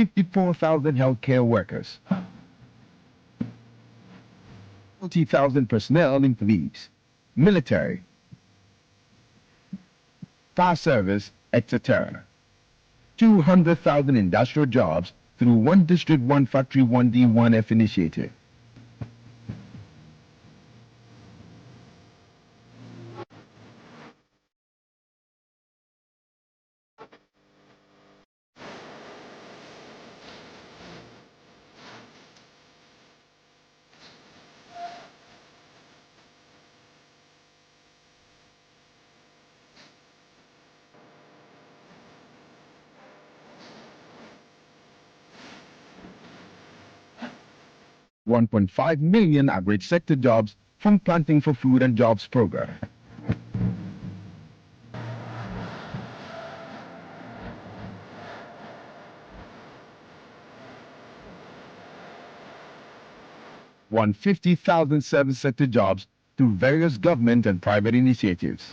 54,000 healthcare workers, 40,000 personnel in police, military, fire service, etc. 200,000 industrial jobs through One District, One Factory, One D, One F initiative. $1.5 million agri sector jobs from Planting for Food and Jobs program. $150,000 service sector jobs through various government and private initiatives.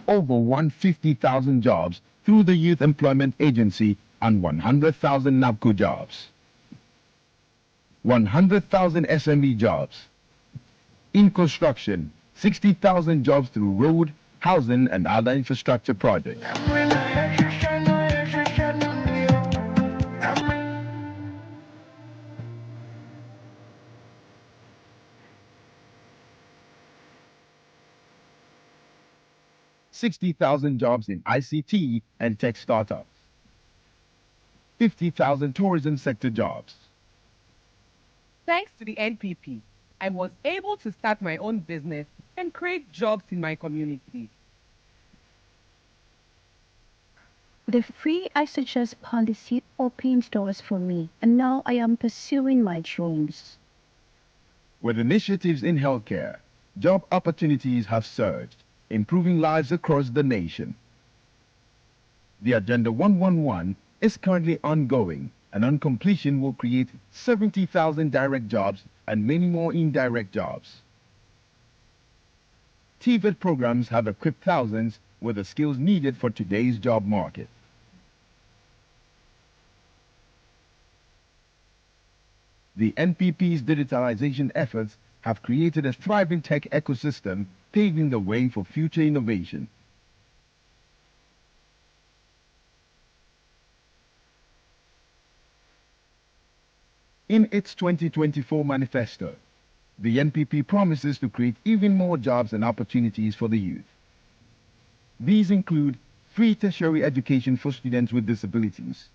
Over 150,000 jobs through the Youth Employment Agency and 100,000 NABCO jobs. 100,000 SME jobs. In construction, 60,000 jobs through road, housing and other infrastructure projects. $60,000 jobs in ICT and tech startups. 50,000 tourism sector jobs. Thanks to the NPP, I was able to start my own business and create jobs in my community. The free ISHS policy opened doors for me, and now I am pursuing my dreams. With initiatives in healthcare, job opportunities have surged, improving lives across the nation. The Agenda 111 is currently ongoing, and on completion will create 70,000 direct jobs and many more indirect jobs. TVET programs have equipped thousands with the skills needed for today's job market. The NPP's digitalization efforts have created a thriving tech ecosystem, paving the way for future innovation. In its 2024 manifesto, the NPP promises to create even more jobs and opportunities for the youth. These include free tertiary education for students with disabilities,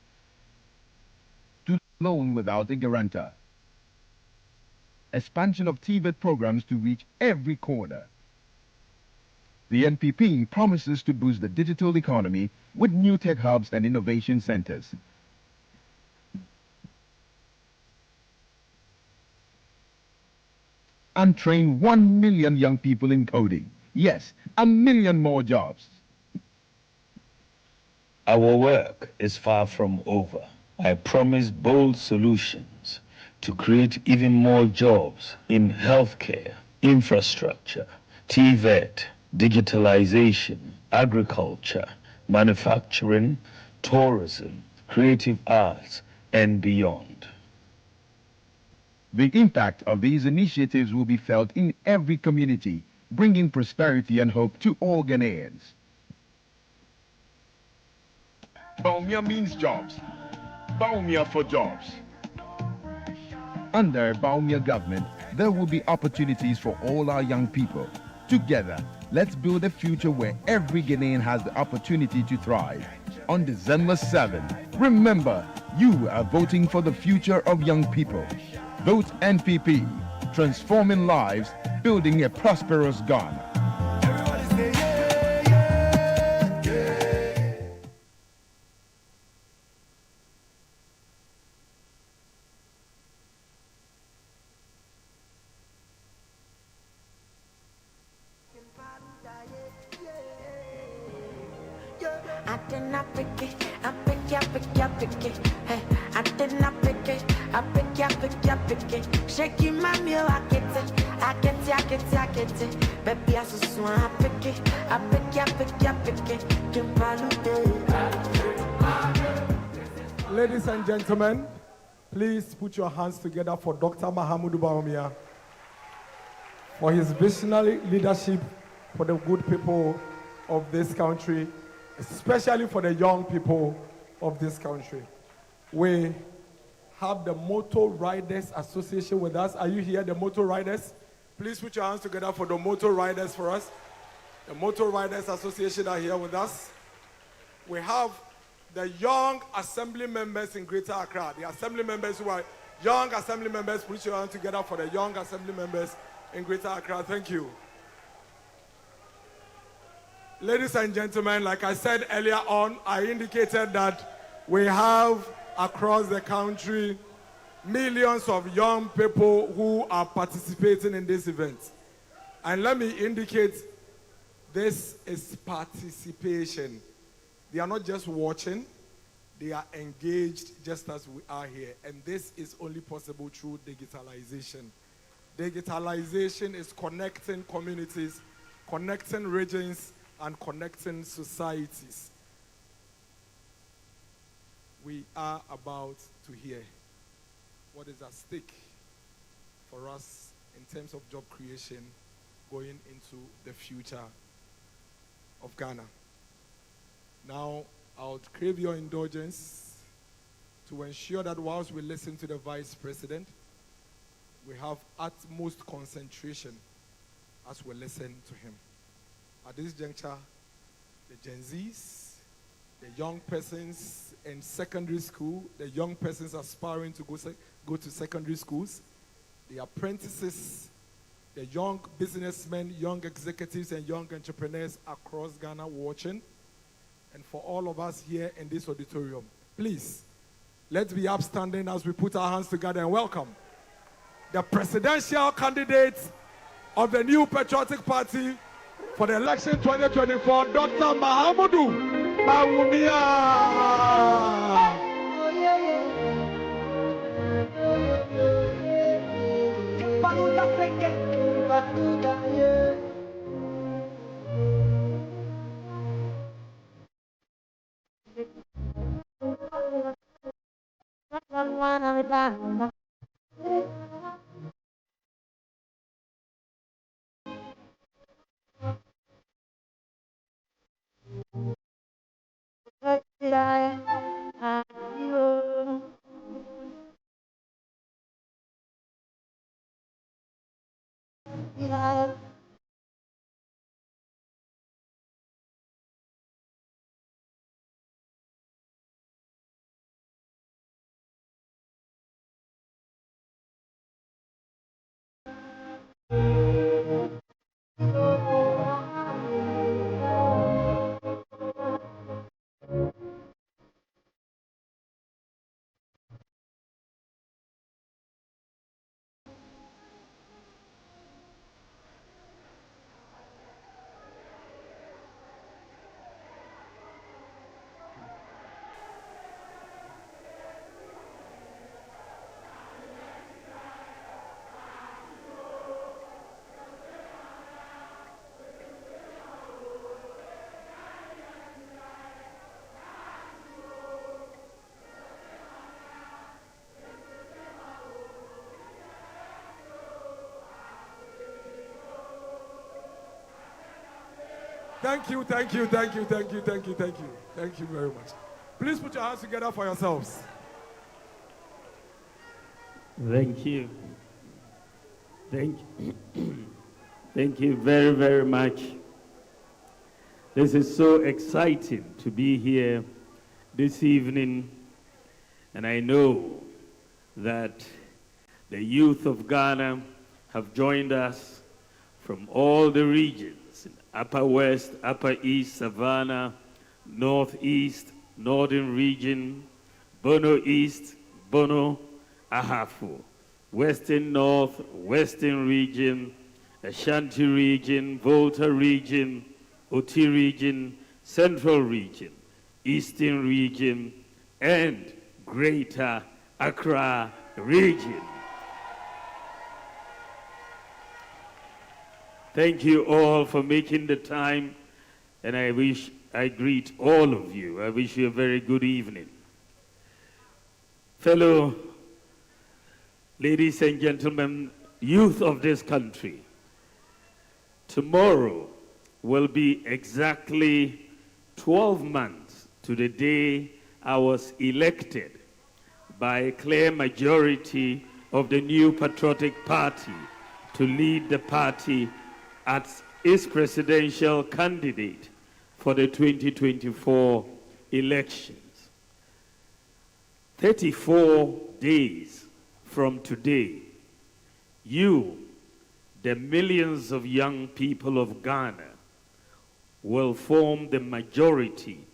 student loan without a guarantor, expansion of TVET programs to reach every corner. The NPP promises to boost the digital economy with new tech hubs and innovation centers. And train 1 million young people in coding. Yes, 1 million more jobs. Our work is far from over. I promise bold solutions to create even more jobs in healthcare, infrastructure, TVET, digitalization, agriculture, manufacturing, tourism, creative arts, and beyond. The impact of these initiatives will be felt in every community, bringing prosperity and hope to all Ghanaians. Bawumia means jobs. Bawumia for jobs. Under Bawumia government, there will be opportunities for all our young people. Together, let's build a future where every Ghanaian has the opportunity to thrive. On December 7, remember, you are voting for the future of young people. Vote NPP, transforming lives, building a prosperous Ghana. I did not pick it, I pick ya, pick ya, pick it. Hey, I did not pick it, I pick ya, pick ya, pick it. Shaky mommy, I get it, I get it, I get it, I get it. Baby, I so swan, I pick it, I pick ya, pick ya, pick it. Kimbalude. Ladies and gentlemen, please put your hands together for Dr. Mahamudu Bawumia for his visionary leadership for the good people of this country, especially for the young people of this country. We have the Motor Riders Association with us. Are you here, the Motor Riders? Please put your hands together for the Motor Riders for us. The Motor Riders Association are here with us. We have the young assembly members in Greater Accra. The assembly members who are young assembly members, put your hands together for the young assembly members in Greater Accra. Thank you. Ladies and gentlemen, like I said earlier on, I indicated that we have across the country millions of young people who are participating in this event. And let me indicate, this is participation. They are not just watching, they are engaged just as we are here. And this is only possible through digitalization. Digitalization is connecting communities, connecting regions, and connecting societies. We are about to hear what is at stake for us in terms of job creation going into the future of Ghana. Now, I'll crave your indulgence to ensure that whilst we listen to the Vice President, we have utmost concentration as we listen to him. At this juncture, the Gen Zs, the young persons in secondary school, the young persons aspiring to go to secondary schools, the apprentices, the young businessmen, young executives, and young entrepreneurs across Ghana watching, and for all of us here in this auditorium, please, let's be upstanding as we put our hands together and welcome the presidential candidate of the New Patriotic Party for the election 2024, Dr. Mahamudu Bawumia. Thank you, thank you, thank you, thank you, thank you, thank you. Thank you very much. Please put your hands together for yourselves. Thank you. Thank you. Thank you very, very much. This is so exciting to be here this evening, and I know that the youth of Ghana have joined us from all the regions. Upper West, Upper East, Savannah, Northeast, Northern Region, Bono East, Bono, Ahafo, Western North, Western Region, Ashanti Region, Volta Region, Oti Region, Central Region, Eastern Region, and Greater Accra Region. Thank you all for making the time, and I greet all of you. I wish you a very good evening. fellow ladies and gentlemen, youth of this country, tomorrow will be exactly 12 months to the day I was elected by a clear majority of the new Patriotic Party to lead the party as its presidential candidate for the 2024 elections. 34 days from today, you, the millions of young people of Ghana, will form the majority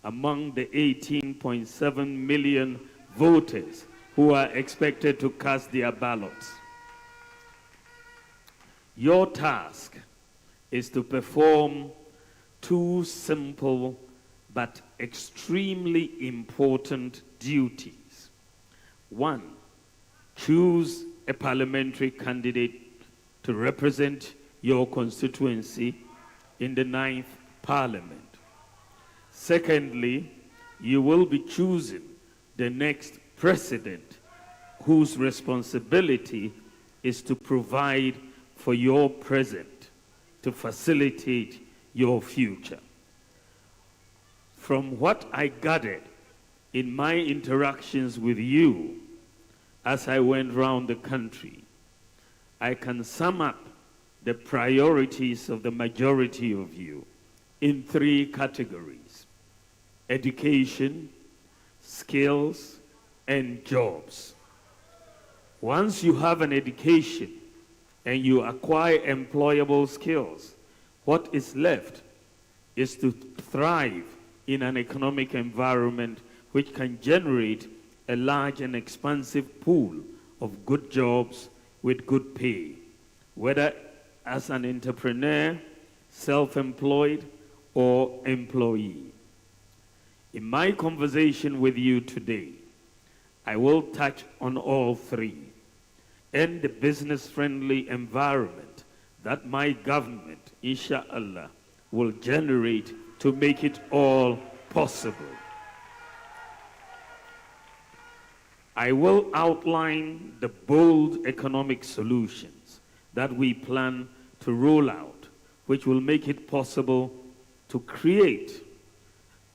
among the 18.7 million voters who are expected to cast their ballots. Your task is to perform two simple but extremely important duties. One, choose a parliamentary candidate to represent your constituency in the 9th Parliament. Secondly, you will be choosing the next president whose responsibility is to provide for your present, to facilitate your future. From what I gathered in my interactions with you as I went around the country, I can sum up the priorities of the majority of you in 3 categories: education, skills, and jobs. Once you have an education and you acquire employable skills, what is left is to thrive in an economic environment which can generate a large and expansive pool of good jobs with good pay, whether as an entrepreneur, self-employed, or employee. In my conversation with you today, I will touch on all 3 and the business-friendly environment that my government, inshallah, will generate to make it all possible. I will outline the bold economic solutions that we plan to roll out, which will make it possible to create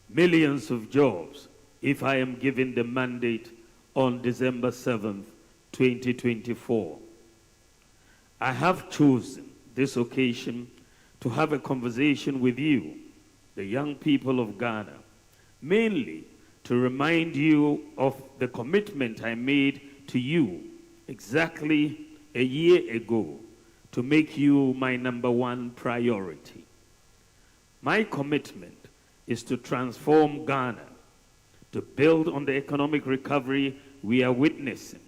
millions of jobs if I am given the mandate on December 7th, 2024. I have chosen this occasion to have a conversation with you, the young people of Ghana, mainly to remind you of the commitment I made to you exactly a year ago to make you my #1 priority. My commitment is to transform Ghana, to build on the economic recovery we are witnessing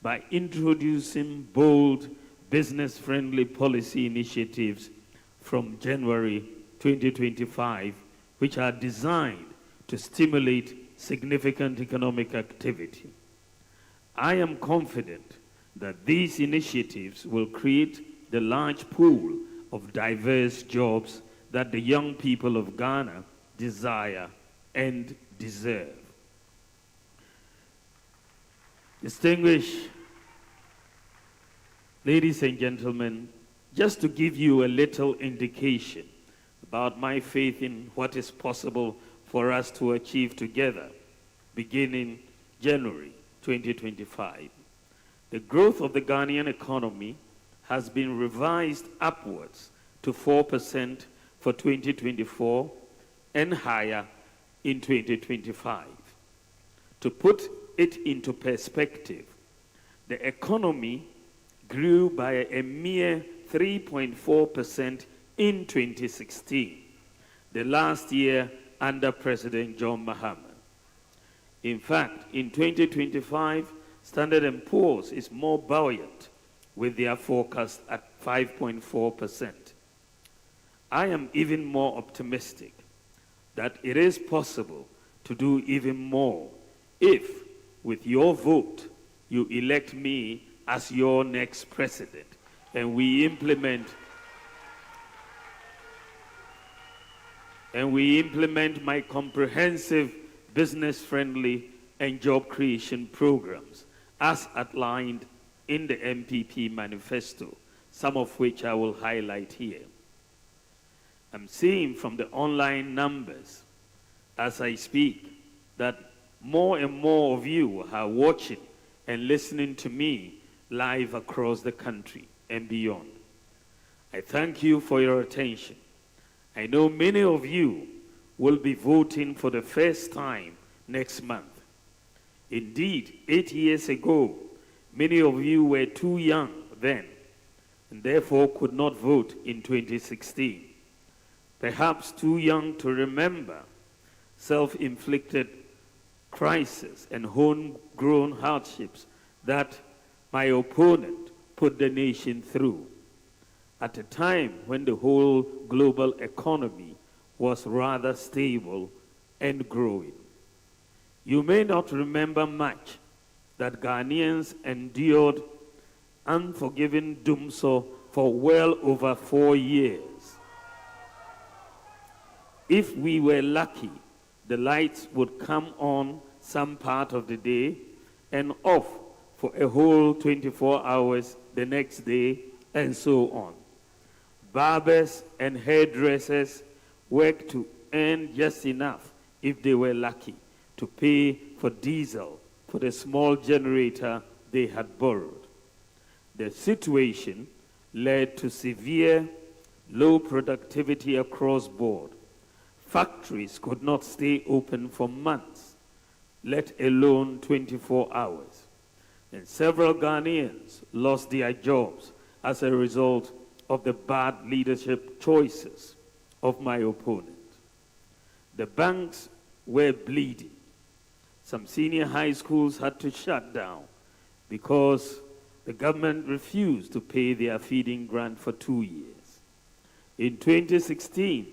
by introducing bold, business-friendly policy initiatives from January 2025, which are designed to stimulate significant economic activity. I am confident that these initiatives will create the large pool of diverse jobs that the young people of Ghana desire and deserve. Distinguished ladies and gentlemen, just to give you a little indication about my faith in what is possible for us to achieve together, beginning January 2025. The growth of the Ghanaian economy has been revised upwards to 4% for 2024 and higher in 2025. To put it into perspective, the economy grew by a mere 3.4% in 2016, the last year under President John Mahama. In fact, in 2025, Standard & Poor's is more buoyant with their forecast at 5.4%. I am even more optimistic that it is possible to do even more if, with your vote, you elect me as your next president and we implement my comprehensive business-friendly and job creation programs as outlined in the MPP manifesto, some of which I will highlight here. I'm seeing from the online numbers as I speak that more and more of you are watching and listening to me live across the country and beyond. I thank you for your attention. I know many of you will be voting for the first time next month. Indeed, 8 years ago, many of you were too young then and therefore could not vote in 2016. Perhaps too young to remember self-inflicted crisis and homegrown hardships that my opponent put the nation through at a time when the whole global economy was rather stable and growing. You may not remember much that Ghanaians endured unforgiving doomsday for well over 4 years. If we were lucky, the lights would come on some part of the day and off for a whole 24 hours the next day, and so on. Barbers and hairdressers worked to earn just enough, if they were lucky, to pay for diesel for the small generator they had borrowed. The situation led to severe low productivity across board. Factories could not stay open for months, let alone 24 hours. And several Ghanaians lost their jobs as a result of the bad leadership choices of my opponent. The banks were bleeding. Some senior high schools had to shut down because the government refused to pay their feeding grant for 2 years. In 2016,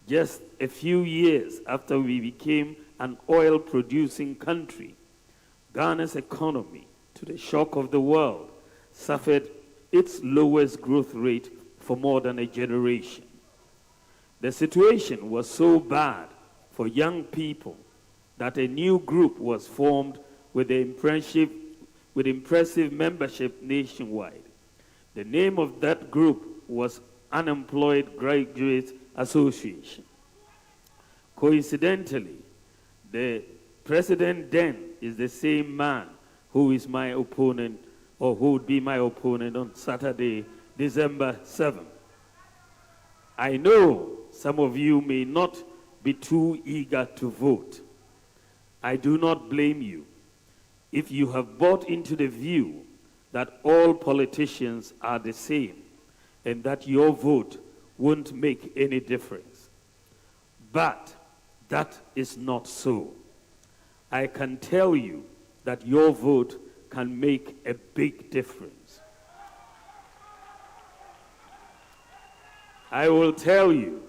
just a few years after we became an oil-producing country, Ghana's economy, to the shock of the world, suffered its lowest growth rate for more than a generation. The situation was so bad for young people that a new group was formed with impressive membership nationwide. The name of that group was Unemployed Graduates Association. Coincidentally, the president then is the same man who is my opponent, or who would be my opponent on Saturday, December 7th. I know some of you may not be too eager to vote. I do not blame you if you have bought into the view that all politicians are the same and that your vote won't make any difference. But that is not so. I can tell you that your vote can make a big difference. I will tell you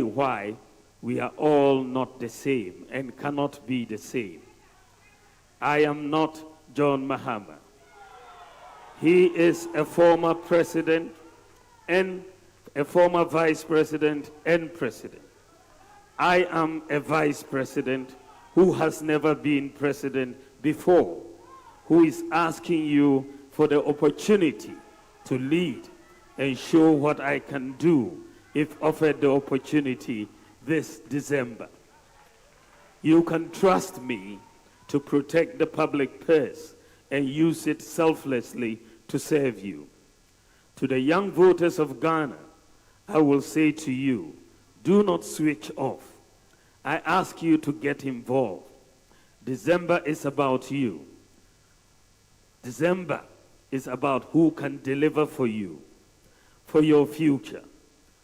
why we are all not the same and cannot be the same. I am not John Mahama. He is a former president and a former vice president and president. I am a vice president who has never been president before, who is asking you for the opportunity to lead and show what I can do if offered the opportunity this December. You can trust me to protect the public purse and use it selflessly to serve you. To the young voters of Ghana, I will say to you, do not switch off. I ask you to get involved. December is about you. December is about who can deliver for you, for your future,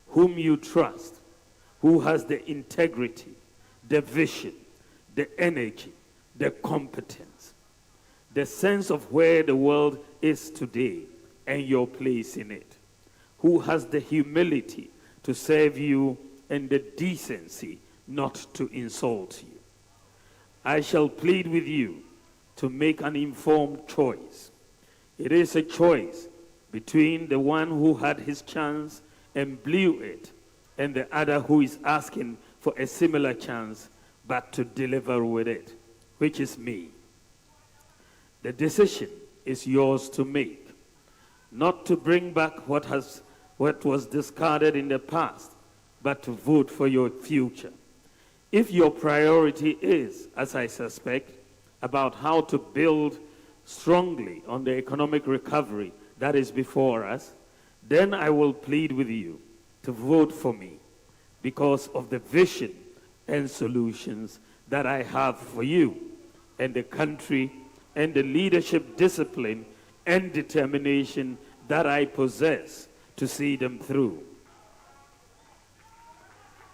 whom you trust, who has the integrity, the vision, the energy, the competence, the sense of where the world is today and your place in it, who has the humility to serve you and the decency not to insult you. I shall plead with you to make an informed choice. It is a choice between the one who had his chance and blew it and the other who is asking for a similar chance but to deliver with it, which is me. The decision is yours to make, not to bring back what was discarded in the past, but to vote for your future. If your priority is, as I suspect, about how to build strongly on the economic recovery that is before us, then I will plead with you to vote for me because of the vision and solutions that I have for you and the country and the leadership discipline and determination that I possess to see them through.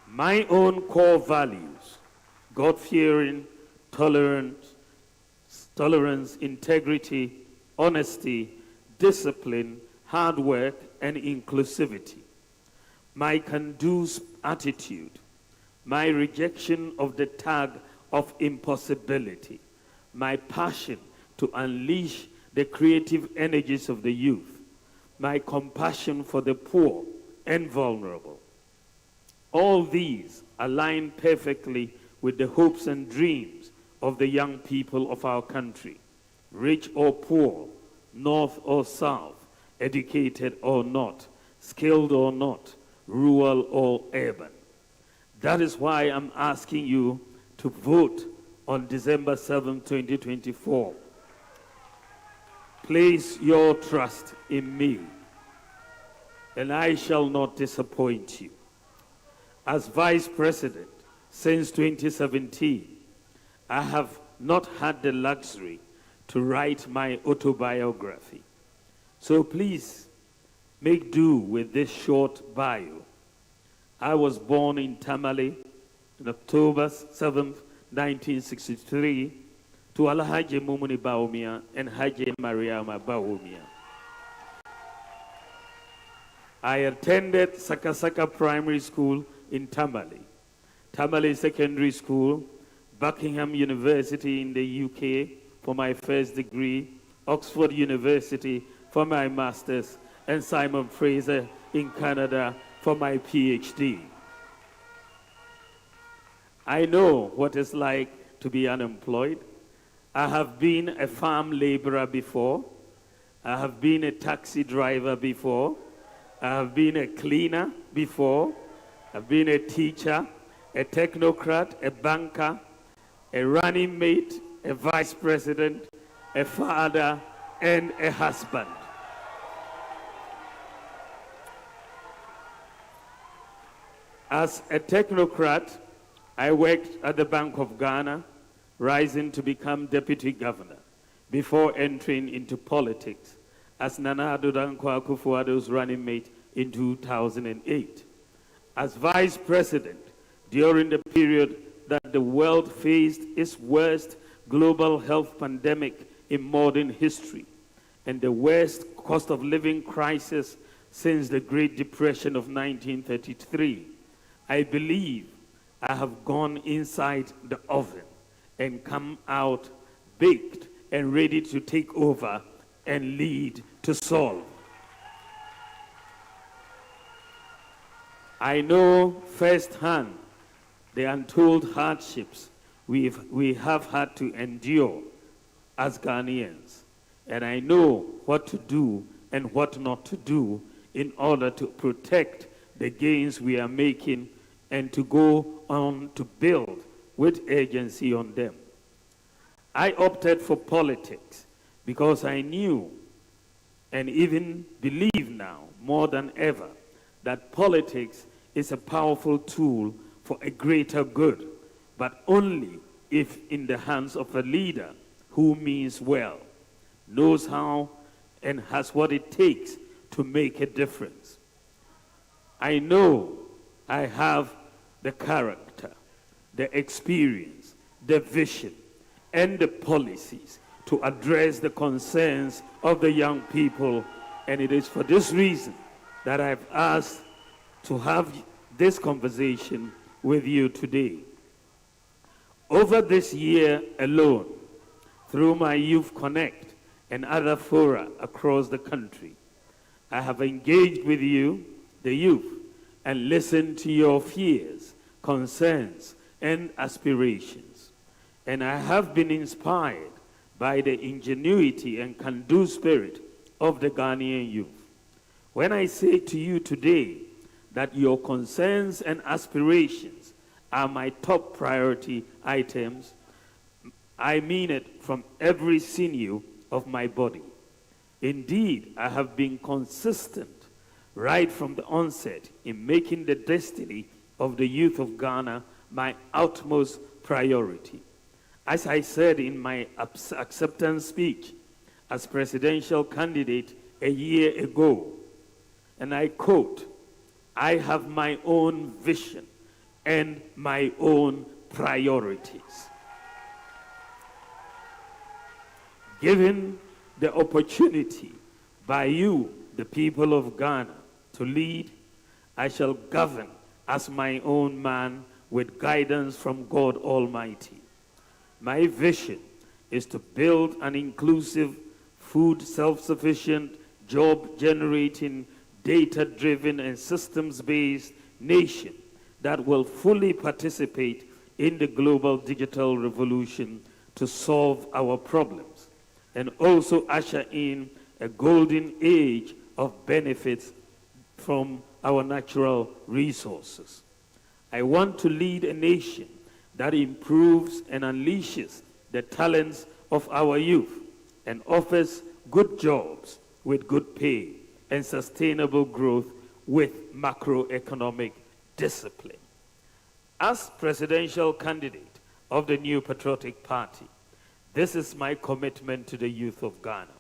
My own core values, God-fearing, tolerance, integrity, honesty, discipline, hard work, and inclusivity. My can-do attitude, my rejection of the tag of impossibility, my passion to unleash the creative energies of the youth, my compassion for the poor and vulnerable. All these align perfectly with the hopes and dreams of the young people of our country, rich or poor, north or south, educated or not, skilled or not, rural or urban. That is why I'm asking you to vote on December 7, 2024. Place your trust in me, and I shall not disappoint you. As Vice President since 2017, I have not had the luxury to write my autobiography. So please make do with this short bio. I was born in Tamale on October 7th, 1963, to Alhaji Mumuni Bawumia and Haji Mariama Bawumia. I attended Sakasaka Primary School in Tamale, Tamale Secondary School, Buckingham University in the UK for my first degree, Oxford University for my master's, and Simon Fraser in Canada for my PhD. I know what it's like to be unemployed. I have been a farm laborer before. I have been a taxi driver before. I have been a cleaner before. I've been a teacher, a technocrat, a banker, a running mate, a vice president, a father, and a husband. As a technocrat, I worked at the Bank of Ghana, rising to become deputy governor before entering into politics as Nana Addo Dankwa Akufo-Addo's running mate in 2008. As vice president during the period that the world faced its worst global health pandemic in modern history and the worst cost of living crisis since the Great Depression of 1933, I believe I have gone inside the oven and come out baked and ready to take over and lead to solve. I know firsthand the untold hardships we have had to endure as Ghanaians, and I know what to do and what not to do in order to protect the gains we are making and to go on to build with urgency on them. I opted for politics because I knew and even believe now more than ever that politics is a powerful tool for a greater good, but only if in the hands of a leader who means well, knows how, and has what it takes to make a difference. I know I have the character, the experience, the vision, and the policies to address the concerns of the young people, and it is for this reason that I've asked to have this conversation with you today. Over this year alone, through my Youth Connect and other fora across the country, I have engaged with you, the youth, and listen to your fears, concerns, and aspirations. And I have been inspired by the ingenuity and can-do spirit of the Ghanaian youth. When I say to you today that your concerns and aspirations are my top priority items, I mean it from every sinew of my body. Indeed, I have been consistent right from the onset in making the destiny of the youth of Ghana my utmost priority. As I said in my acceptance speech as presidential candidate a year ago, and I quote, "I have my own vision and my own priorities." Given the opportunity by you, the people of Ghana, to lead, I shall govern as my own man with guidance from God Almighty. My vision is to build an inclusive, food self-sufficient, job-generating, data-driven, and systems-based nation that will fully participate in the global digital revolution to solve our problems, and also usher in a golden age of benefits from our natural resources. I want to lead a nation that improves and unleashes the talents of our youth and offers good jobs with good pay and sustainable growth with macroeconomic discipline. As presidential candidate of the New Patriotic Party, this is my commitment to the youth of Ghana.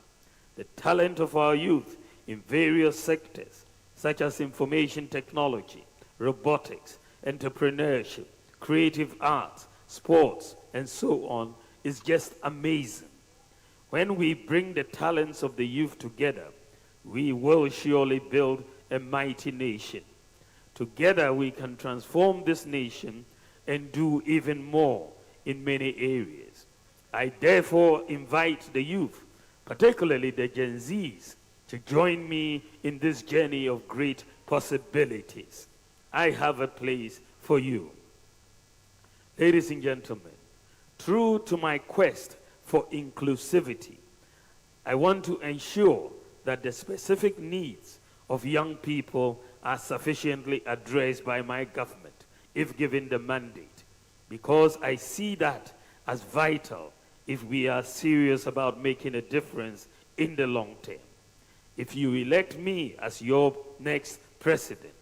The talent of our youth in various sectors, such as information technology, robotics, entrepreneurship, creative arts, sports, and so on, is just amazing. When we bring the talents of the youth together, we will surely build a mighty nation. Together we can transform this nation and do even more in many areas. I therefore invite the youth, particularly the Gen Zs, to join me in this journey of great possibilities. I have a place for you. Ladies and gentlemen, true to my quest for inclusivity, I want to ensure that the specific needs of young people are sufficiently addressed by my government, if given the mandate, because I see that as vital if we are serious about making a difference in the long term. If you elect me as your next president,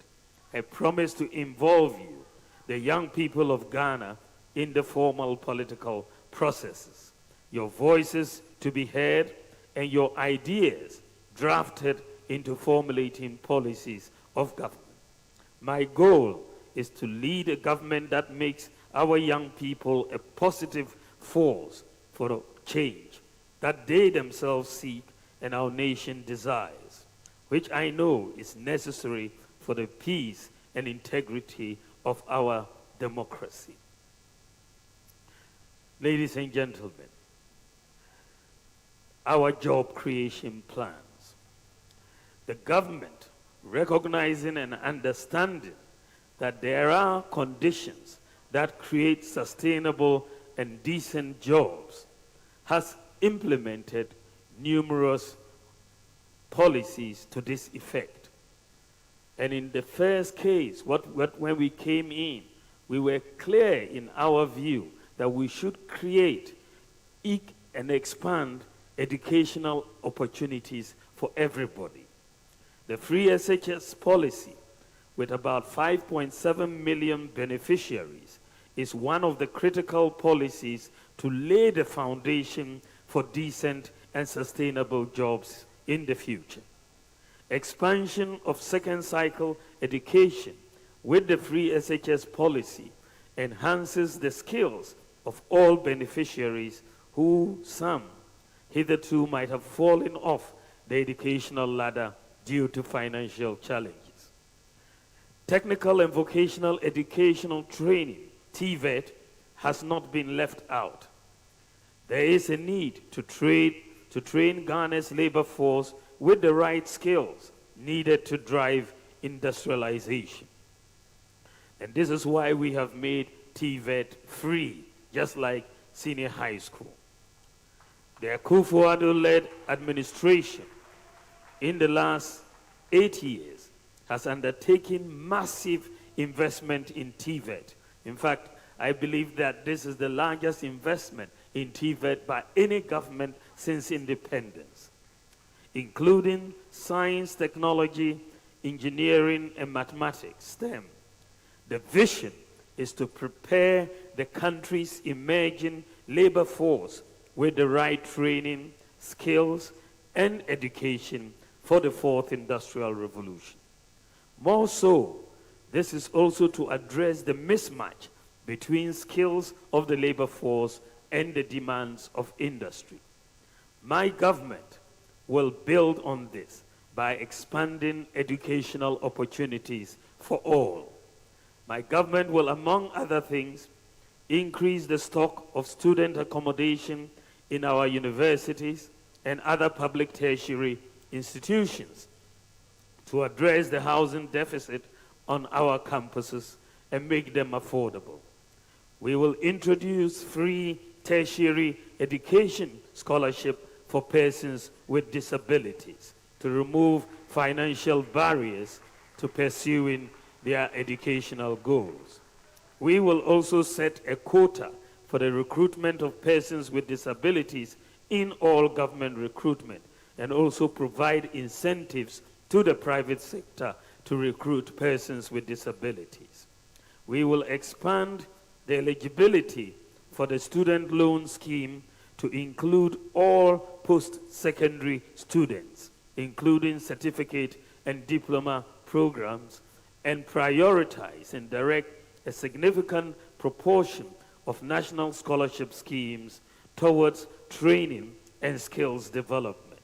I promise to involve you, the young people of Ghana, in the formal political processes, your voices to be heard, and your ideas drafted into formulating policies of government. My goal is to lead a government that makes our young people a positive force for a change that they themselves seek and our nation desires, which I know is necessary for the peace and integrity of our democracy. Ladies and gentlemen, our job creation plans. The government, recognizing and understanding that there are conditions that create sustainable and decent jobs, has implemented numerous policies to this effect. And in the first case, when we came in, we were clear in our view that we should create and expand educational opportunities for everybody. The free SHS policy, with about 5.7 million beneficiaries, is one of the critical policies to lay the foundation for decent and sustainable jobs in the future. Expansion of second cycle education with the free SHS policy enhances the skills of all beneficiaries who some hitherto might have fallen off the educational ladder due to financial challenges. Technical and vocational educational training, TVET, has not been left out. There is a need to train Ghana's labor force with the right skills needed to drive industrialization. And this is why we have made TVET free, just like senior high school. The Akufo-Addo-led administration in the last 8 years has undertaken massive investment in TVET. In fact, I believe that this is the largest investment in TVET by any government since independence, including science, technology, engineering, and mathematics, STEM. The vision is to prepare the country's emerging labor force with the right training, skills, and education for the fourth industrial revolution. More so, this is also to address the mismatch between skills of the labor force and the demands of industry. My government will build on this by expanding educational opportunities for all. My government will, among other things, increase the stock of student accommodation in our universities and other public tertiary institutions to address the housing deficit on our campuses and make them affordable. We will introduce free tertiary education scholarship for persons with disabilities to remove financial barriers to pursuing their educational goals. We will also set a quota for the recruitment of persons with disabilities in all government recruitment and also provide incentives to the private sector to recruit persons with disabilities. We will expand the eligibility for the student loan scheme to include all post-secondary students, including certificate and diploma programs, and prioritize and direct a significant proportion of national scholarship schemes towards training and skills development.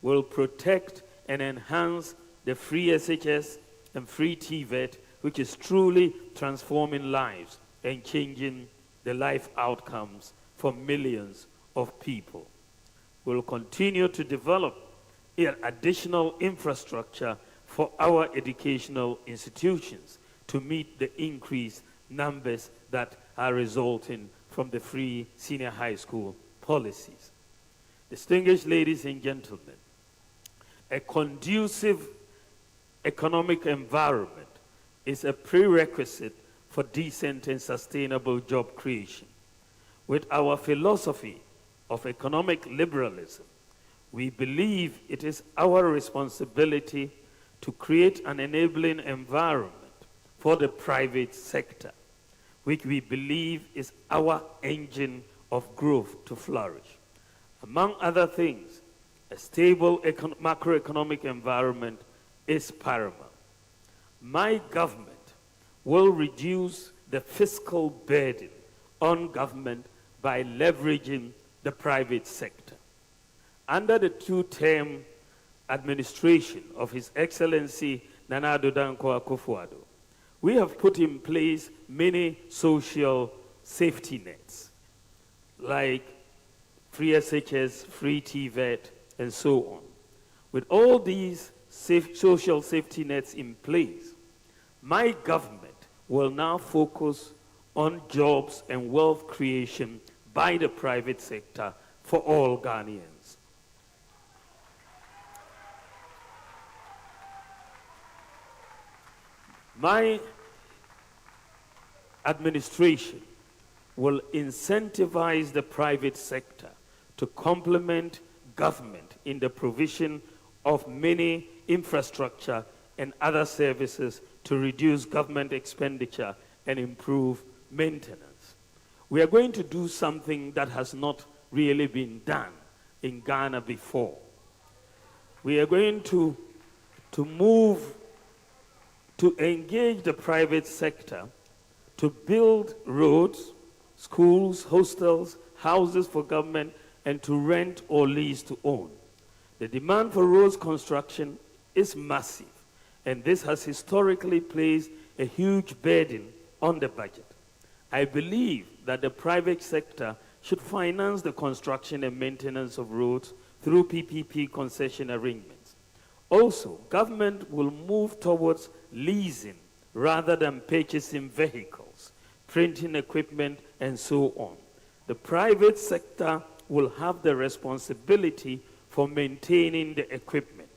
We'll protect and enhance the free SHS and free TVET, which is truly transforming lives and changing the life outcomes for millions of people. We'll continue to develop additional infrastructure for our educational institutions to meet the increased numbers that are resulting from the free senior high school policies. Distinguished ladies and gentlemen, a conducive economic environment is a prerequisite for decent and sustainable job creation. With our philosophy of economic liberalism, we believe it is our responsibility to create an enabling environment for the private sector, which we believe is our engine of growth to flourish. Among other things, a stable macroeconomic environment is paramount. My government will reduce the fiscal burden on government by leveraging the private sector. Under the two-term administration of His Excellency Nana Addo Dankwa Akufo-Addo, we have put in place many social safety nets, like free SHS, free TVET, and so on. With all these social safety nets in place, my government will now focus on jobs and wealth creation by the private sector for all Ghanaians. My administration will incentivize the private sector to complement government in the provision of many infrastructure and other services to reduce government expenditure and improve maintenance. We are going to do something that has not really been done in Ghana before. We are going to move to engage the private sector to build roads, schools, hostels, houses for government, and to rent or lease to own. The demand for roads construction is massive, and this has historically placed a huge burden on the budget. I believe that the private sector should finance the construction and maintenance of roads through PPP concession arrangements. Also, government will move towards leasing rather than purchasing vehicles, printing equipment, and so on. The private sector will have the responsibility for maintaining the equipment.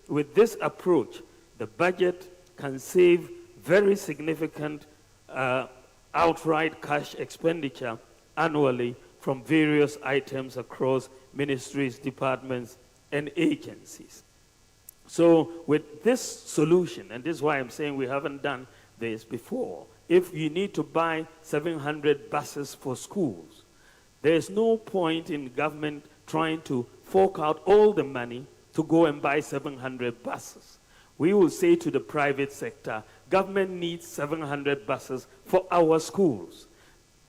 With this approach, the budget can save very significant outright cash expenditure annually from various items across ministries, departments, and agencies. So with this solution, and this is why I'm saying we haven't done this before, if you need to buy 700 buses for schools, there's no point in government trying to fork out all the money to go and buy 700 buses. We will say to the private sector, government needs 700 buses for our schools.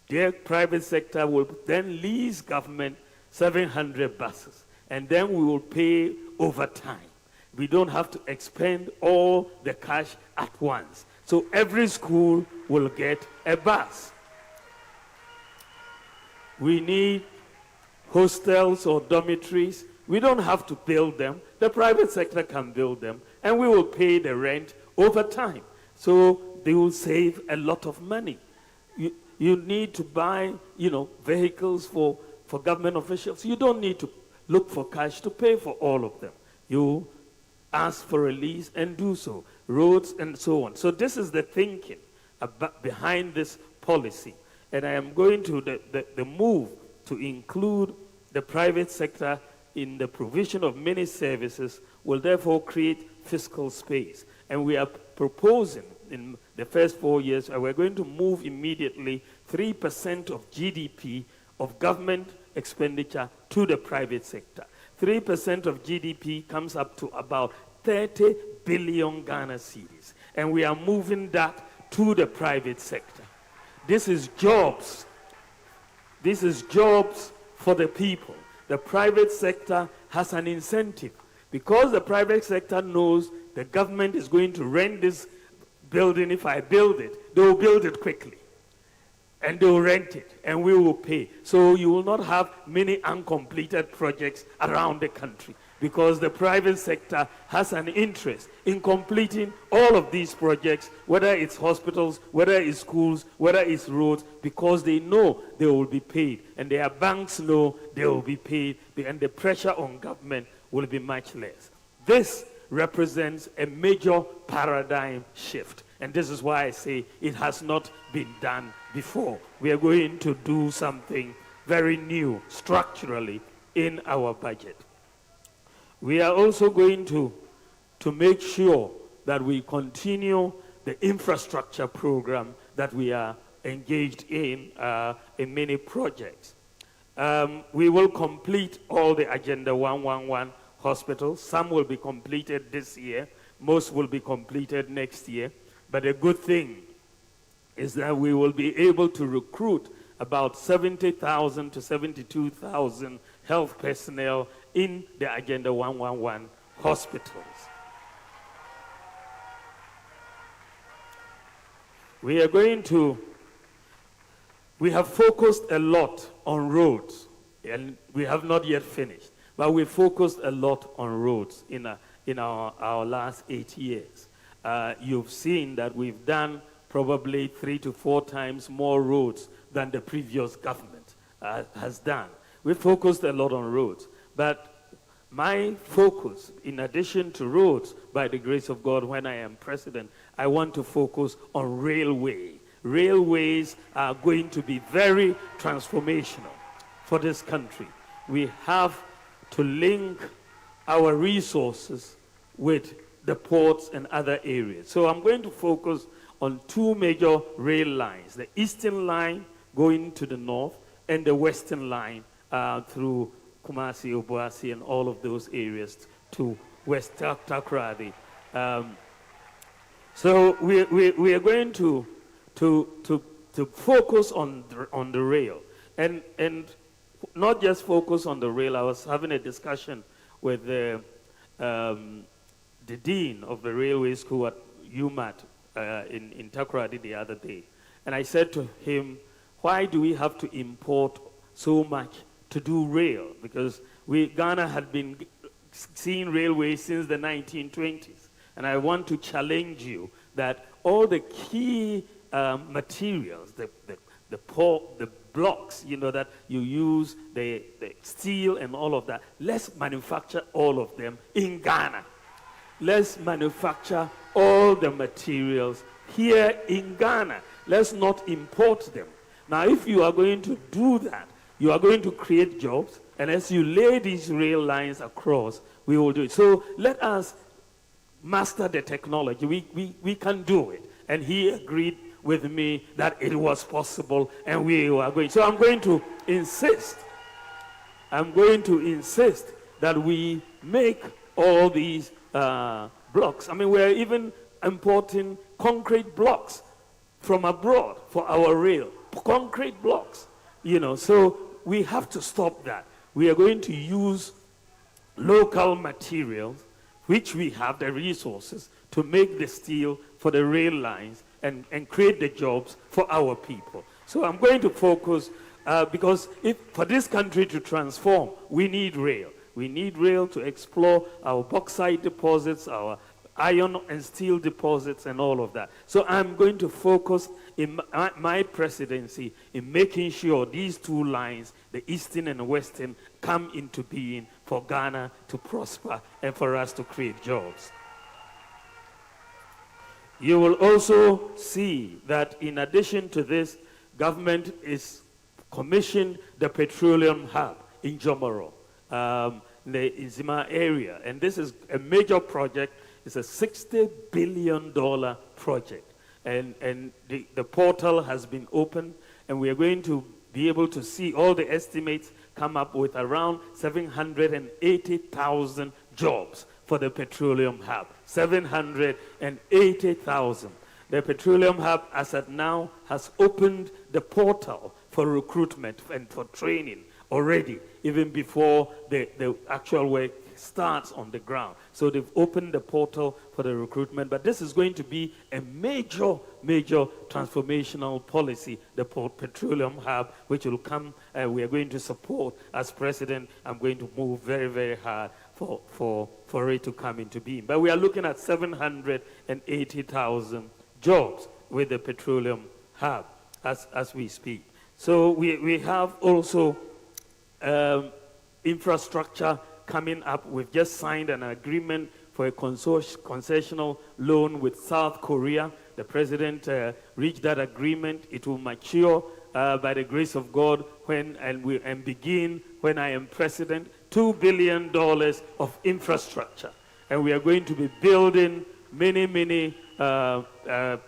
The private sector will then lease government 700 buses, and then we will pay over time. We don't have to expend all the cash at once. So every school will get a bus. We need hostels or dormitories. We don't have to build them. The private sector can build them, and we will pay the rent over time. So they will save a lot of money. You need to buy, vehicles for government officials. You don't need to look for cash to pay for all of them. You ask for a lease and do so. Roads and so on. So this is the thinking behind this policy. And I am going to, the move to include the private sector in the provision of many services will therefore create fiscal space. And we are proposing in the first 4 years, we're going to move immediately 3% of GDP of government expenditure to the private sector. 3% of GDP comes up to about 30 billion Ghana cedis. And we are moving that to the private sector. This is jobs. This is jobs for the people. The private sector has an incentive because the private sector knows the government is going to rent this building. If I build it, they will build it quickly. And they will rent it, and we will pay. So you will not have many uncompleted projects around the country because the private sector has an interest in completing all of these projects, whether it's hospitals, whether it's schools, whether it's roads, because they know they will be paid, and their banks know they will be paid, and the pressure on government will be much less. This represents a major paradigm shift. And this is why I say it has not been done before. We are going to do something very new structurally in our budget. We are also going to make sure that we continue the infrastructure program that we are engaged in many projects. We will complete all the Agenda 111 hospitals. Some will be completed this year. Most will be completed next year. But the good thing is that we will be able to recruit about 70,000 to 72,000 health personnel in the Agenda 111 hospitals. We have focused a lot on roads, and we have not yet finished, but we focused a lot on roads in our last 8 years. You've seen that we've done probably 3 to 4 times more roads than the previous government has done. We focused a lot on roads. But my focus, in addition to roads, by the grace of God, when I am president, I want to focus on railway. Railways are going to be very transformational for this country. We have to link our resources with the ports and other areas. So I'm going to focus on 2 major rail lines, the Eastern Line going to the north and the Western Line through Kumasi, Obuasi, and all of those areas to West Takoradi. So we are going to focus on the rail, and not just focus on the rail. I was having a discussion with the dean of the railway school at UMAT in Takoradi the other day. And I said to him, why do we have to import so much to do rail? Because Ghana had been seeing railways since the 1920s. And I want to challenge you that all the key materials, the blocks, that you use, the steel and all of that, let's manufacture all of them in Ghana. Let's manufacture all the materials here in Ghana. Let's not import them. Now, if you are going to do that, you are going to create jobs, and as you lay these rail lines across, we will do it. So let us master the technology. We can do it. And he agreed with me that it was possible, and we are going. So I'm going to insist that we make all these blocks. I mean, we're even importing concrete blocks from abroad for our rail. Concrete blocks, so we have to stop that. We are going to use local materials, which we have the resources to make the steel for the rail lines and create the jobs for our people. So I'm going to focus, because for this country to transform, we need rail. We need rail to explore our bauxite deposits, our iron and steel deposits, and all of that. So I'm going to focus in my presidency in making sure these two lines, the eastern and the western, come into being for Ghana to prosper and for us to create jobs. You will also see that in addition to this, government is commissioned the petroleum hub in Jomoro, in the Izima area. And this is a major project. It's a $60 billion project. And the portal has been opened, and we are going to be able to see all the estimates come up with around 780,000 jobs for the petroleum hub. 780,000. The petroleum hub, as at now, has opened the portal for recruitment and for training already, even before the actual work starts on the ground. So they've opened the portal for the recruitment, but this is going to be a major transformational policy, the petroleum hub, which will come, we are going to support. As president, I'm going to move very, very hard for it to come into being. But we are looking at 780,000 jobs with the petroleum hub as we speak. So we have also infrastructure coming up. We've just signed an agreement for a concessional loan with South Korea. The president reached that agreement. It will mature by the grace of God and begin when I am president. $2 billion of infrastructure. And we are going to be building many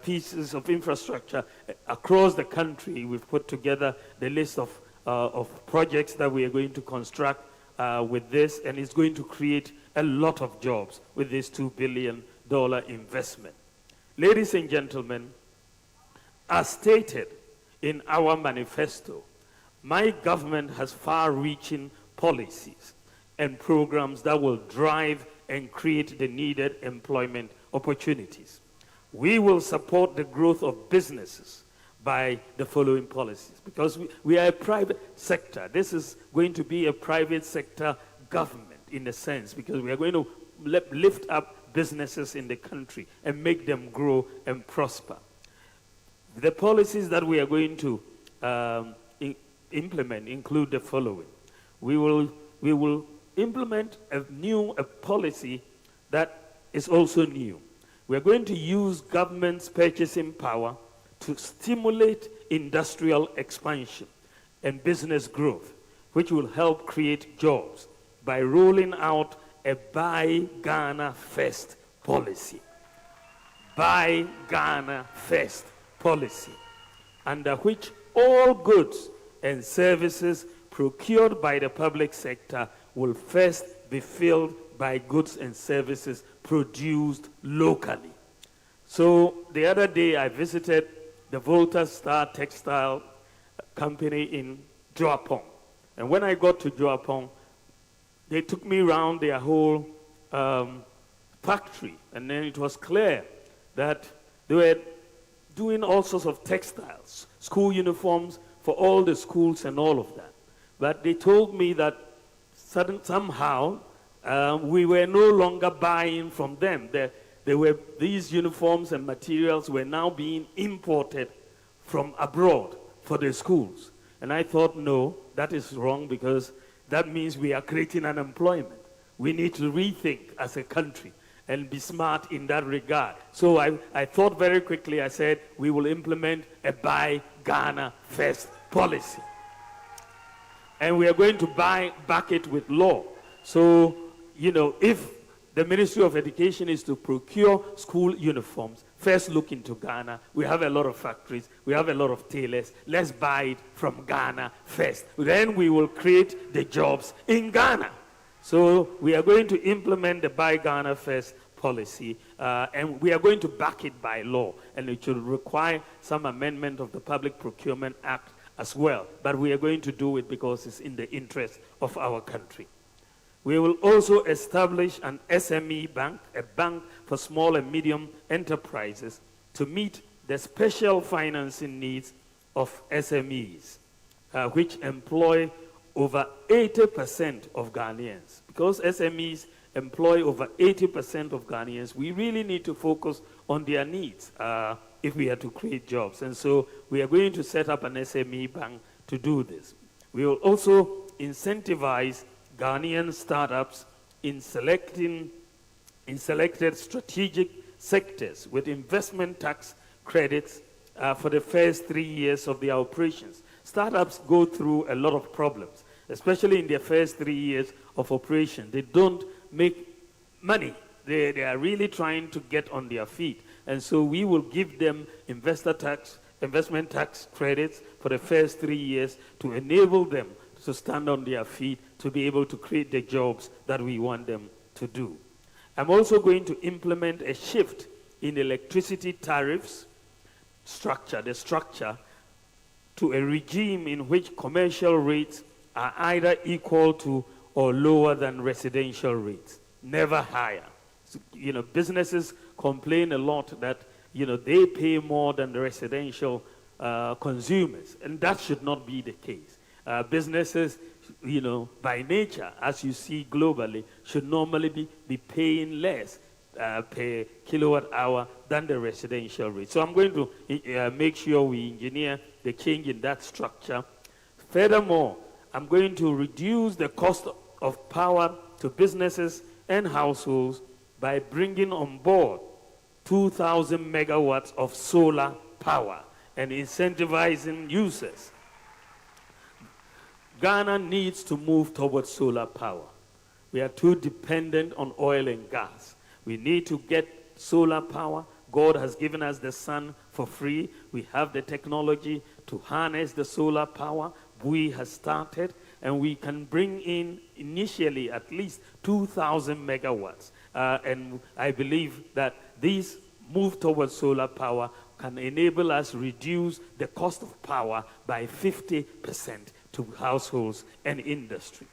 pieces of infrastructure across the country. We've put together the list of projects that we are going to construct with this, and it's going to create a lot of jobs with this $2 billion investment. Ladies and gentlemen, as stated in our manifesto, my government has far-reaching policies and programs that will drive and create the needed employment opportunities. We will support the growth of businesses by the following policies, because we are a private sector. This is going to be a private sector government in a sense, because we are going to lift up businesses in the country and make them grow and prosper. The policies that we are going to implement include the following. We will implement a policy that is also new. We are going to use government's purchasing power to stimulate industrial expansion and business growth, which will help create jobs by rolling out a Buy Ghana First policy. Buy Ghana First policy, under which all goods and services procured by the public sector will first be filled by goods and services produced locally. So the other day I visited the Volta Star Textile Company in Joapong. And when I got to Joapong, they took me around their whole factory. And then it was clear that they were doing all sorts of textiles, school uniforms for all the schools and all of that. But they told me that somehow we were no longer buying from them. these uniforms and materials were now being imported from abroad for the schools. And I thought, no, that is wrong, because that means we are creating unemployment. We need to rethink as a country and be smart in that regard. So I thought very quickly. I said, we will implement a Buy Ghana First policy. And we are going to back it with law. So, if the Ministry of Education is to procure school uniforms, first look into Ghana. We have a lot of factories. We have a lot of tailors. Let's buy it from Ghana first. Then we will create the jobs in Ghana. So we are going to implement the Buy Ghana First policy, and we are going to back it by law. And it should require some amendment of the Public Procurement Act as well. But we are going to do it because it's in the interest of our country. We will also establish an SME bank, a bank for small and medium enterprises, to meet the special financing needs of SMEs, which employ over 80% of Ghanaians. Because SMEs employ over 80% of Ghanaians, we really need to focus on their needs if we are to create jobs. And so we are going to set up an SME bank to do this. We will also incentivize Ghanaian startups in selected strategic sectors with investment tax credits for the first 3 years of their operations. Startups go through a lot of problems, especially in their first 3 years of operation. They don't make money. They are really trying to get on their feet. And so we will give them investment tax credits for the first 3 years to enable them to stand on their feet, to be able to create the jobs that we want them to do. I'm also going to implement a shift in electricity tariffs structure to a regime in which commercial rates are either equal to or lower than residential rates, never higher. So, businesses complain a lot that, they pay more than the residential consumers, and that should not be the case. Businesses, by nature, as you see globally, should normally be paying less per kilowatt hour than the residential rate. So I'm going to make sure we engineer the change in that structure. Furthermore, I'm going to reduce the cost of power to businesses and households by bringing on board 2,000 megawatts of solar power and incentivizing users. Ghana needs to move towards solar power. We are too dependent on oil and gas. We need to get solar power. God has given us the sun for free. We have the technology to harness the solar power. We have started, and we can bring in initially at least 2,000 megawatts. And I believe that this move towards solar power can enable us to reduce the cost of power by 50% to households and industry.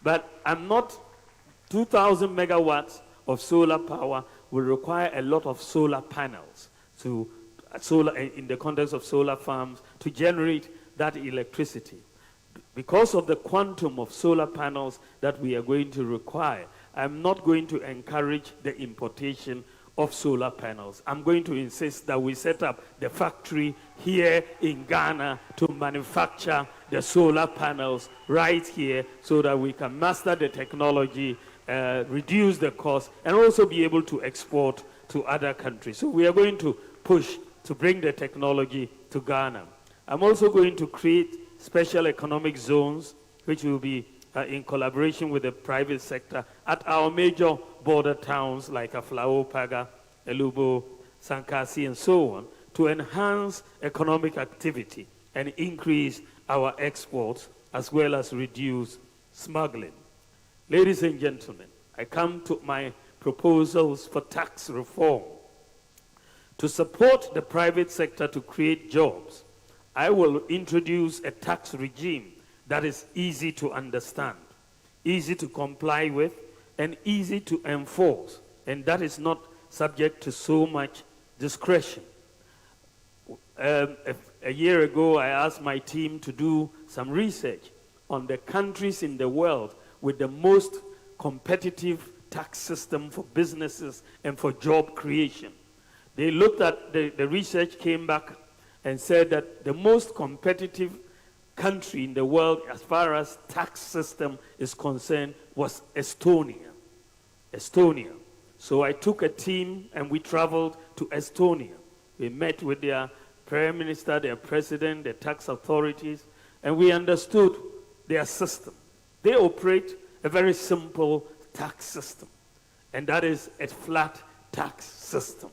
But 2,000 megawatts of solar power will require a lot of solar panels in the context of solar farms to generate that electricity. Because of the quantum of solar panels that we are going to require, I'm not going to encourage the importation of solar panels. I'm going to insist that we set up the factory here in Ghana to manufacture the solar panels right here so that we can master the technology, reduce the cost, and also be able to export to other countries. So we are going to push to bring the technology to Ghana. I'm also going to create special economic zones, which will be in collaboration with the private sector at our major border towns like Aflao, Paga, Elubo, Sankasi, and so on, to enhance economic activity and increase our exports as well as reduce smuggling. Ladies and gentlemen, I come to my proposals for tax reform. To support the private sector to create jobs, I will introduce a tax regime that is easy to understand, easy to comply with, and easy to enforce, and that is not subject to so much discretion. A year ago, I asked my team to do some research on the countries in the world with the most competitive tax system for businesses and for job creation. They looked at, the research came back and said that the most competitive country in the world as far as tax system is concerned was Estonia. Estonia. So I took a team and we traveled to Estonia. We met with their prime minister, their president, the tax authorities, and we understood their system. They operate a very simple tax system, and that is a flat tax system.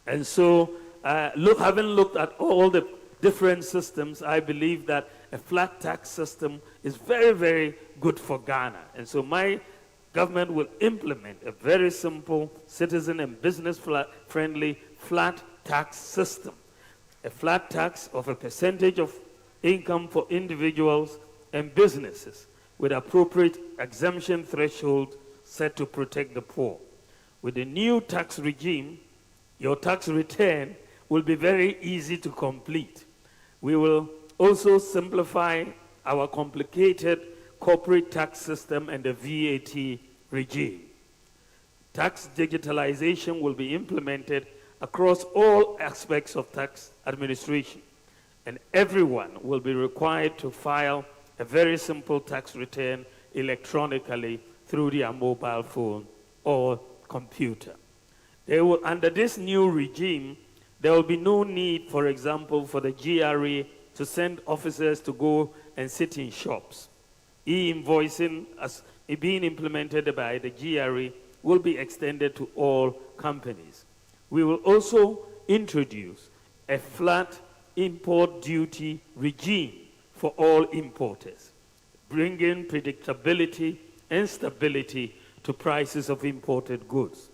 And so, having looked at all the different systems, I believe that a flat tax system is very, very good for Ghana. And so my government will implement a very simple, citizen and business-friendly flat tax system. A flat tax of a percentage of income for individuals and businesses with appropriate exemption threshold set to protect the poor. With the new tax regime, your tax return will be very easy to complete. We will also simplify our complicated corporate tax system and the VAT regime. Tax digitalization will be implemented across all aspects of tax administration, and everyone will be required to file a very simple tax return electronically through their mobile phone or computer. Under this new regime, there will be no need, for example, for the GRA to send officers to go and sit in shops. E-invoicing, as being implemented by the GRA, will be extended to all companies. We will also introduce a flat import duty regime for all importers, bringing predictability and stability to prices of imported goods.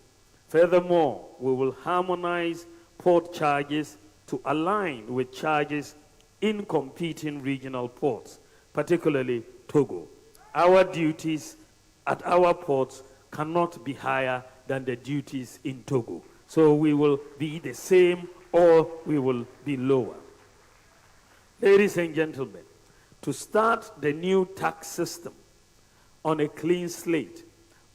Furthermore, we will harmonize port charges to align with charges in competing regional ports, particularly Togo. Our duties at our ports cannot be higher than the duties in Togo. So we will be the same or we will be lower. Ladies and gentlemen, to start the new tax system on a clean slate,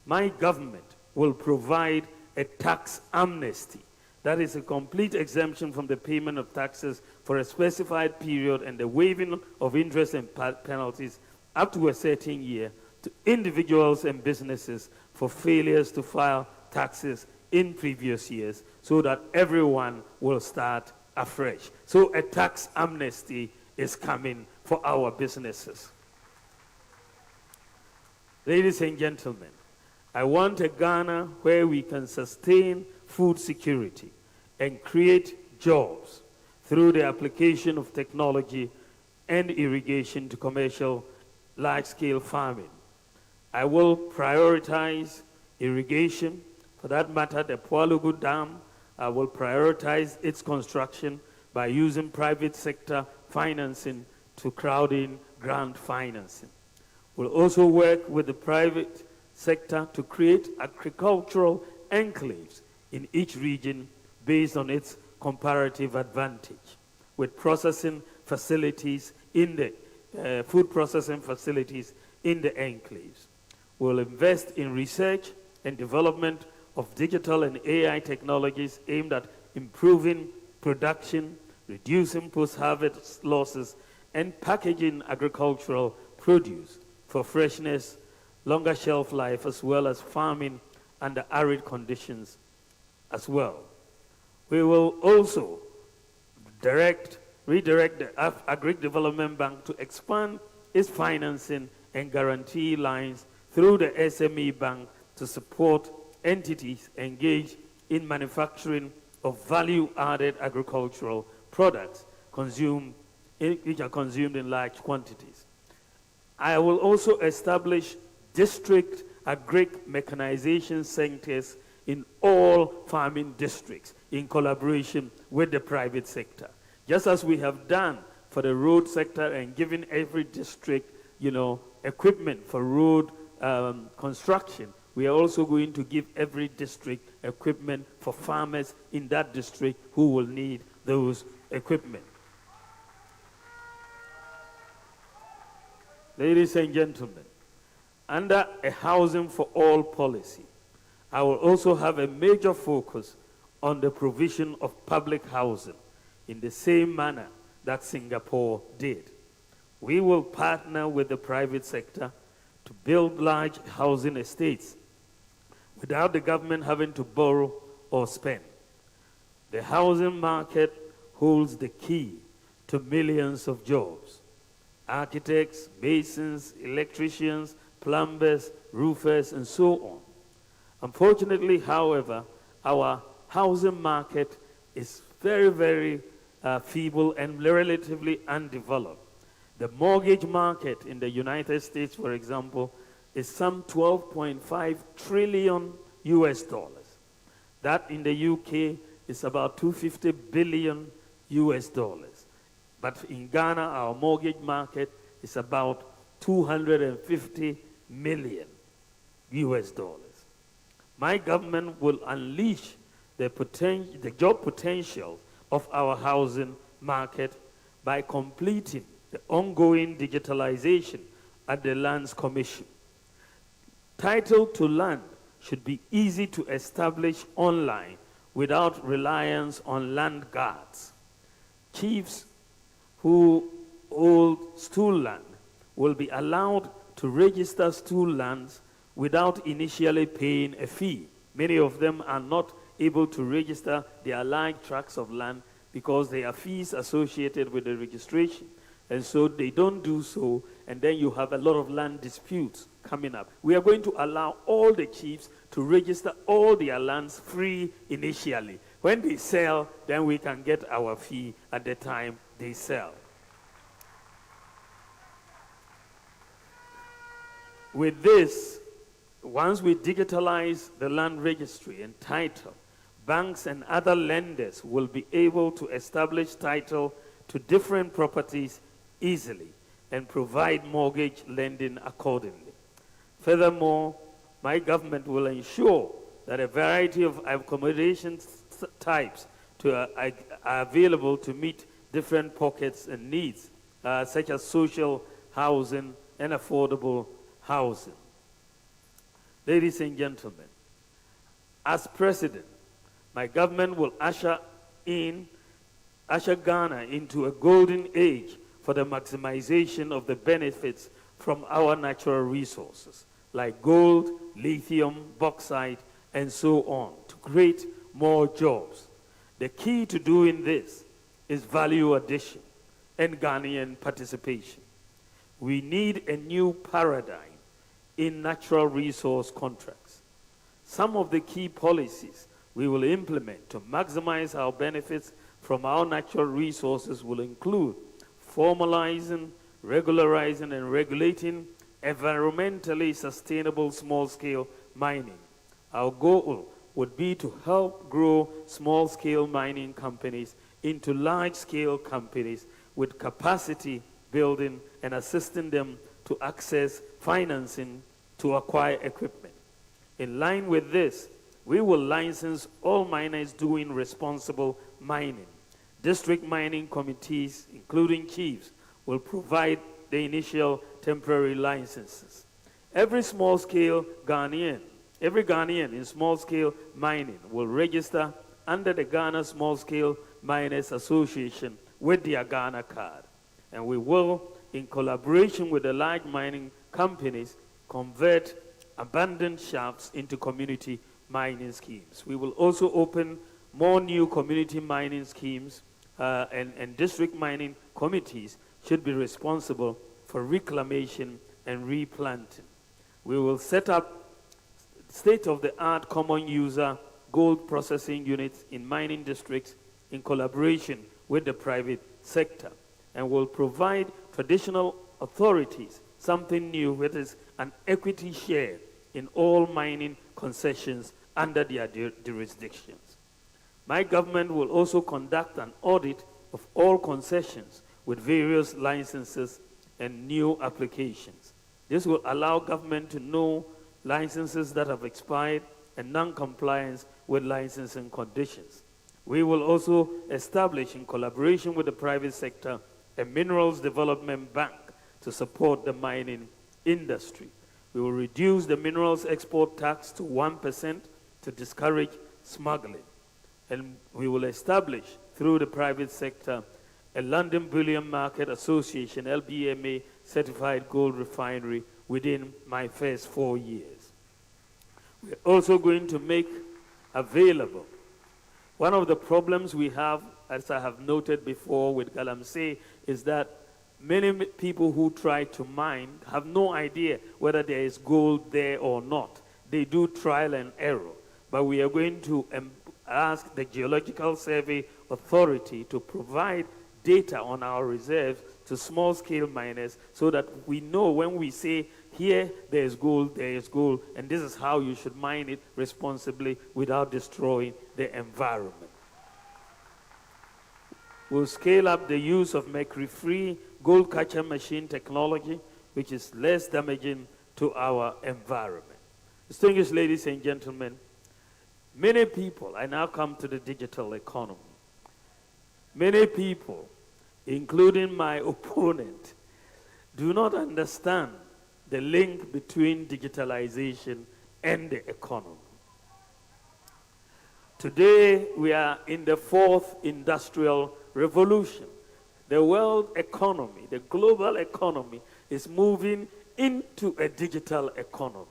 my government will provide a tax amnesty. That is a complete exemption from the payment of taxes for a specified period and the waiving of interest and penalties up to a certain year to individuals and businesses for failures to file taxes in previous years, so that everyone will start afresh. So a tax amnesty is coming for our businesses. Ladies and gentlemen, I want a Ghana where we can sustain food security and create jobs through the application of technology and irrigation to commercial large-scale farming. I will prioritize irrigation. For that matter, the Pualugu Dam, I will prioritize its construction by using private sector financing to crowd in grant financing. We'll also work with the private sector to create agricultural enclaves in each region based on its comparative advantage, with processing facilities in the food processing facilities in the enclaves. We'll invest in research and development of digital and AI technologies aimed at improving production, reducing post-harvest losses, and packaging agricultural produce for freshness, longer shelf life, as well as farming under arid conditions as well. We will also redirect the Agri Development Bank to expand its financing and guarantee lines through the SME Bank to support entities engaged in manufacturing of value-added agricultural products which are consumed in large quantities. I will also establish district agri-mechanization centers in all farming districts in collaboration with the private sector. Just as we have done for the road sector and given every district, equipment for road construction, we are also going to give every district equipment for farmers in that district who will need those equipment. Ladies and gentlemen, Under a housing for all policy, I will also have a major focus on the provision of public housing in the same manner that Singapore did. We will partner with the private sector to build large housing estates without the government having to borrow or spend. The housing market holds the key to millions of jobs. Architects, masons, electricians, plumbers, roofers, and so on. Unfortunately, however, our housing market is very feeble and relatively undeveloped. The mortgage market in the United States, for example, is some 12.5 trillion US dollars. That in the UK is about 250 billion US dollars. But in Ghana, our mortgage market is about 250 million US dollars. My government will unleash the job potential of our housing market by completing the ongoing digitalization at the Lands Commission. Title to land should be easy to establish online without reliance on land guards. Chiefs who hold stool land will be allowed to register stool lands without initially paying a fee. Many of them are not able to register their large tracts of land because there are fees associated with the registration. And so they don't do so, and then you have a lot of land disputes coming up. We are going to allow all the chiefs to register all their lands free initially. When they sell, then we can get our fee at the time they sell. With this, once we digitalize the land registry and title, banks and other lenders will be able to establish title to different properties easily and provide mortgage lending accordingly. Furthermore, my government will ensure that a variety of accommodation types are available to meet different pockets and needs, such as social housing and affordable housing. Ladies and gentlemen, as president, my government will usher Ghana into a golden age for the maximization of the benefits from our natural resources, like gold, lithium, bauxite, and so on, to create more jobs. The key to doing this is value addition and Ghanaian participation. We need a new paradigm in natural resource contracts. Some of the key policies we will implement to maximize our benefits from our natural resources will include formalizing, regularizing, and regulating environmentally sustainable small-scale mining. Our goal would be to help grow small-scale mining companies into large-scale companies with capacity building and assisting them to access financing to acquire equipment. In line with this, we will license all miners doing responsible mining. District mining committees, including chiefs, will provide the initial temporary licenses. Every Ghanaian in small-scale mining will register under the Ghana Small-Scale Miners Association with their Ghana card. And we will, in collaboration with the large mining companies, convert abandoned shafts into community mining schemes. We will also open more new community mining schemes, and district mining committees should be responsible for reclamation and replanting. We will set up state-of-the-art common user gold processing units in mining districts in collaboration with the private sector, and will provide traditional authorities something new, which is an equity share in all mining concessions under their jurisdictions. My government will also conduct an audit of all concessions with various licenses and new applications. This will allow government to know licenses that have expired and non-compliance with licensing conditions. We will also establish, in collaboration with the private sector, a minerals development bank to support the mining industry. We will reduce the minerals export tax to 1% to discourage smuggling. And we will establish, through the private sector, a London Bullion Market Association, LBMA, certified gold refinery within my first 4 years. We're also going to make available. One of the problems we have, as I have noted before with Galamsey, is that many people who try to mine have no idea whether there is gold there or not. They do trial and error. But we are going to ask the Geological Survey Authority to provide data on our reserves to small-scale miners so that we know when we say, here there is gold, and this is how you should mine it responsibly without destroying the environment. We'll scale up the use of mercury-free gold catcher machine technology, which is less damaging to our environment. Distinguished ladies and gentlemen, many people, I now come to the digital economy. Many people, including my opponent, do not understand the link between digitalization and the economy. Today, we are in the fourth industrial revolution. The world economy, the global economy, is moving into a digital economy.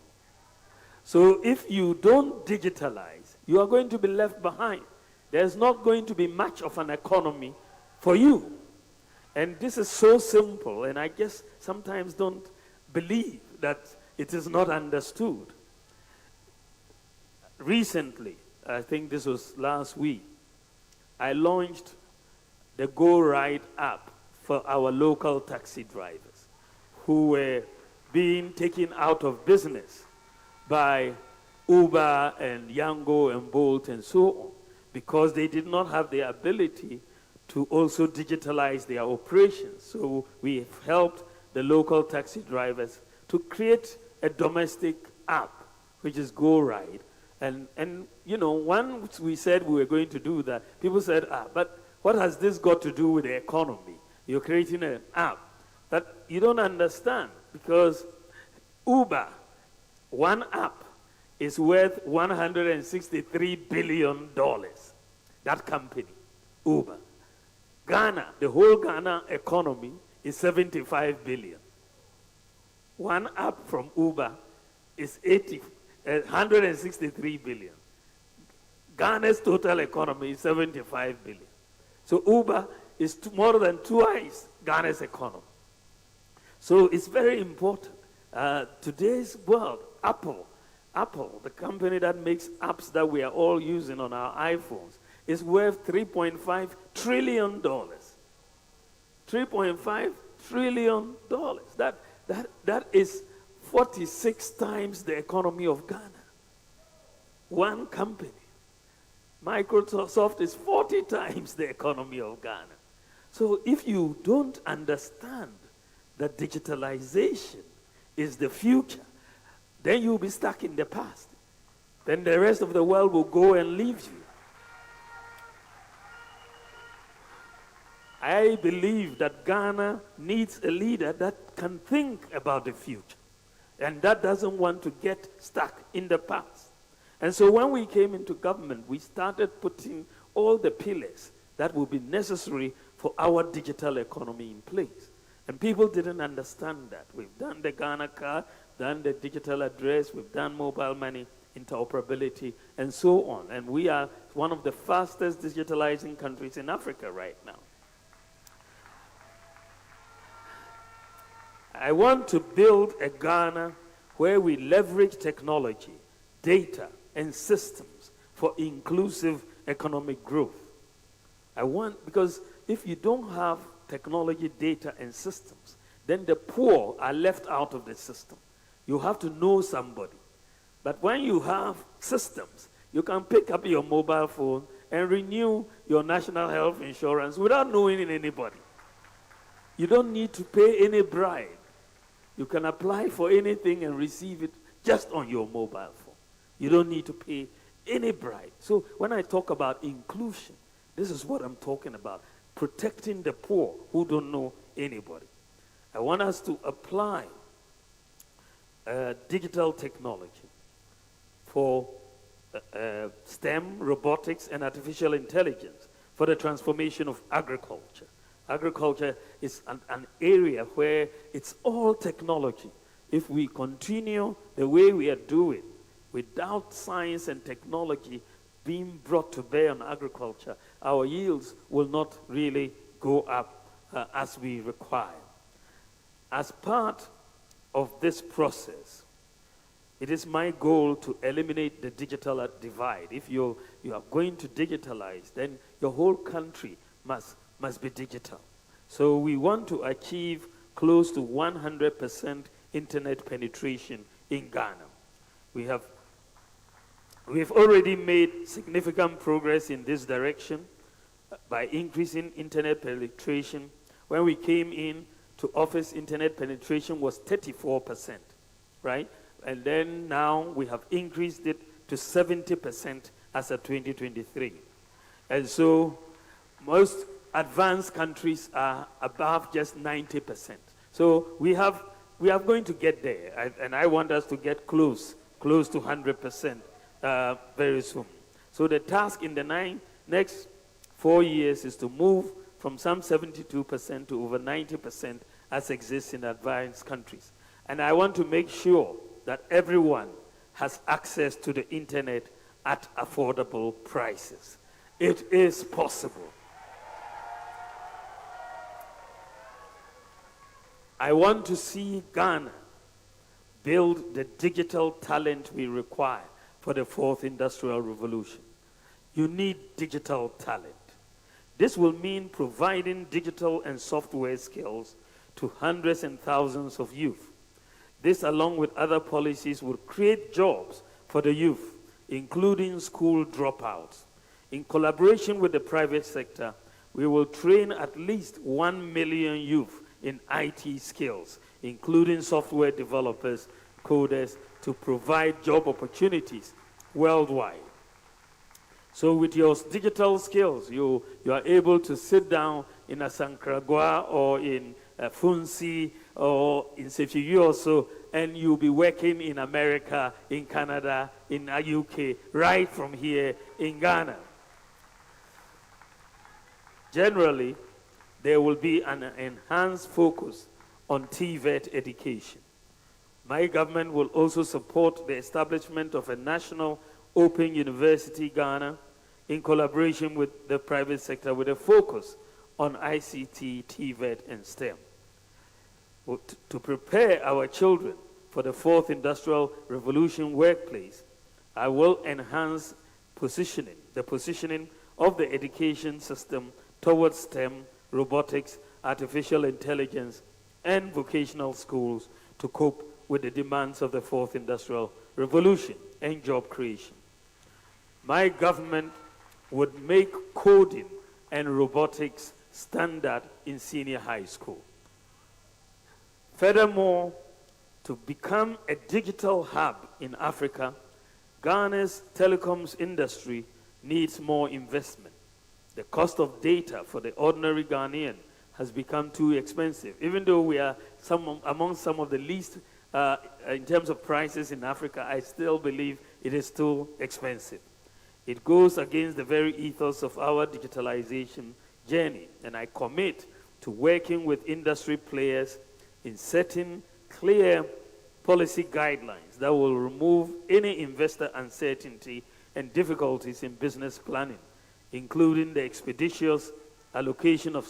So if you don't digitalize, you are going to be left behind. There's not going to be much of an economy for you. And this is so simple, and I just sometimes don't believe that it is not understood. Recently, I think this was last week, I launched the Go Ride app for our local taxi drivers who were being taken out of business by Uber and Yango and Bolt and so on, because they did not have the ability to also digitalize their operations. So we've helped the local taxi drivers to create a domestic app, which is Go Ride. And you know, once we said we were going to do that, people said, but what has this got to do with the economy? You're creating an app. But you don't understand, because Uber, one app, is worth $163 billion. That company, Uber. Ghana, the whole Ghana economy is 75 billion. One app from Uber is 163 billion. Ghana's total economy is 75 billion. So Uber is more than twice Ghana's economy. So it's very important. Today's world, Apple, the company that makes apps that we are all using on our iPhones, is worth $3.5 trillion. $3.5 trillion. That is 46 times the economy of Ghana. One company. Microsoft is 40 times the economy of Ghana. So if you don't understand that digitalization is the future, then you'll be stuck in the past. Then the rest of the world will go and leave you. I believe that Ghana needs a leader that can think about the future and that doesn't want to get stuck in the past. And so when we came into government, we started putting all the pillars that will be necessary for our digital economy in place. And people didn't understand that. We've done the Ghana card, done the digital address, we've done mobile money interoperability, and so on. And we are one of the fastest digitalizing countries in Africa right now. I want to build a Ghana where we leverage technology, data, and systems for inclusive economic growth. Because if you don't have technology, data, and systems, then the poor are left out of the system. You have to know somebody. But when you have systems, you can pick up your mobile phone and renew your national health insurance without knowing anybody. You don't need to pay any bribe. You can apply for anything and receive it just on your mobile phone. You don't need to pay any bribe. So when I talk about inclusion, this is what I'm talking about. Protecting the poor who don't know anybody. I want us to apply digital technology for STEM, robotics, and artificial intelligence for the transformation of agriculture. Agriculture is an area where it's all technology. If we continue the way we are doing, without science and technology being brought to bear on agriculture, our yields will not really go up as we require. As part of this process, it is my goal to eliminate the digital divide. If you are going to digitalize, then your whole country must be digital. So we want to achieve close to 100% internet penetration in Ghana. We've already made significant progress in this direction by increasing internet penetration. When we came in to office, internet penetration was 34%, right? And then now we have increased it to 70% as of 2023. And so most advanced countries are above just 90%. So we are going to get there, and I want us to get close to 100% very soon. So the task in the next 4 years is to move from some 72% to over 90% as exists in advanced countries. And I want to make sure that everyone has access to the internet at affordable prices. It is possible. I want to see Ghana build the digital talent we require for the fourth industrial revolution. You need digital talent. This will mean providing digital and software skills to hundreds and thousands of youth. This, along with other policies, will create jobs for the youth, including school dropouts. In collaboration with the private sector, we will train at least 1 million youth in IT skills, including software developers, coders, to provide job opportunities worldwide. So with your digital skills, you are able to sit down in a Sankragua or in Funsi or in Sefiyu also, and you'll be working in America, in Canada, in the UK, right from here in Ghana. Generally, there will be an enhanced focus on TVET education. My government will also support the establishment of a national open university Ghana in collaboration with the private sector with a focus on ICT, TVET, and STEM. To prepare our children for the fourth industrial revolution workplace, I will enhance the positioning of the education system towards STEM, robotics, artificial intelligence, and vocational schools to cope with the demands of the fourth industrial revolution and job creation. My government would make coding and robotics standard in senior high school. Furthermore, to become a digital hub in Africa, Ghana's telecoms industry needs more investment. The cost of data for the ordinary Ghanaian has become too expensive. Even though we are among some of the least in terms of prices in Africa, I still believe it is too expensive. It goes against the very ethos of our digitalization journey, and I commit to working with industry players in setting clear policy guidelines that will remove any investor uncertainty and difficulties in business planning, including the expeditious allocation of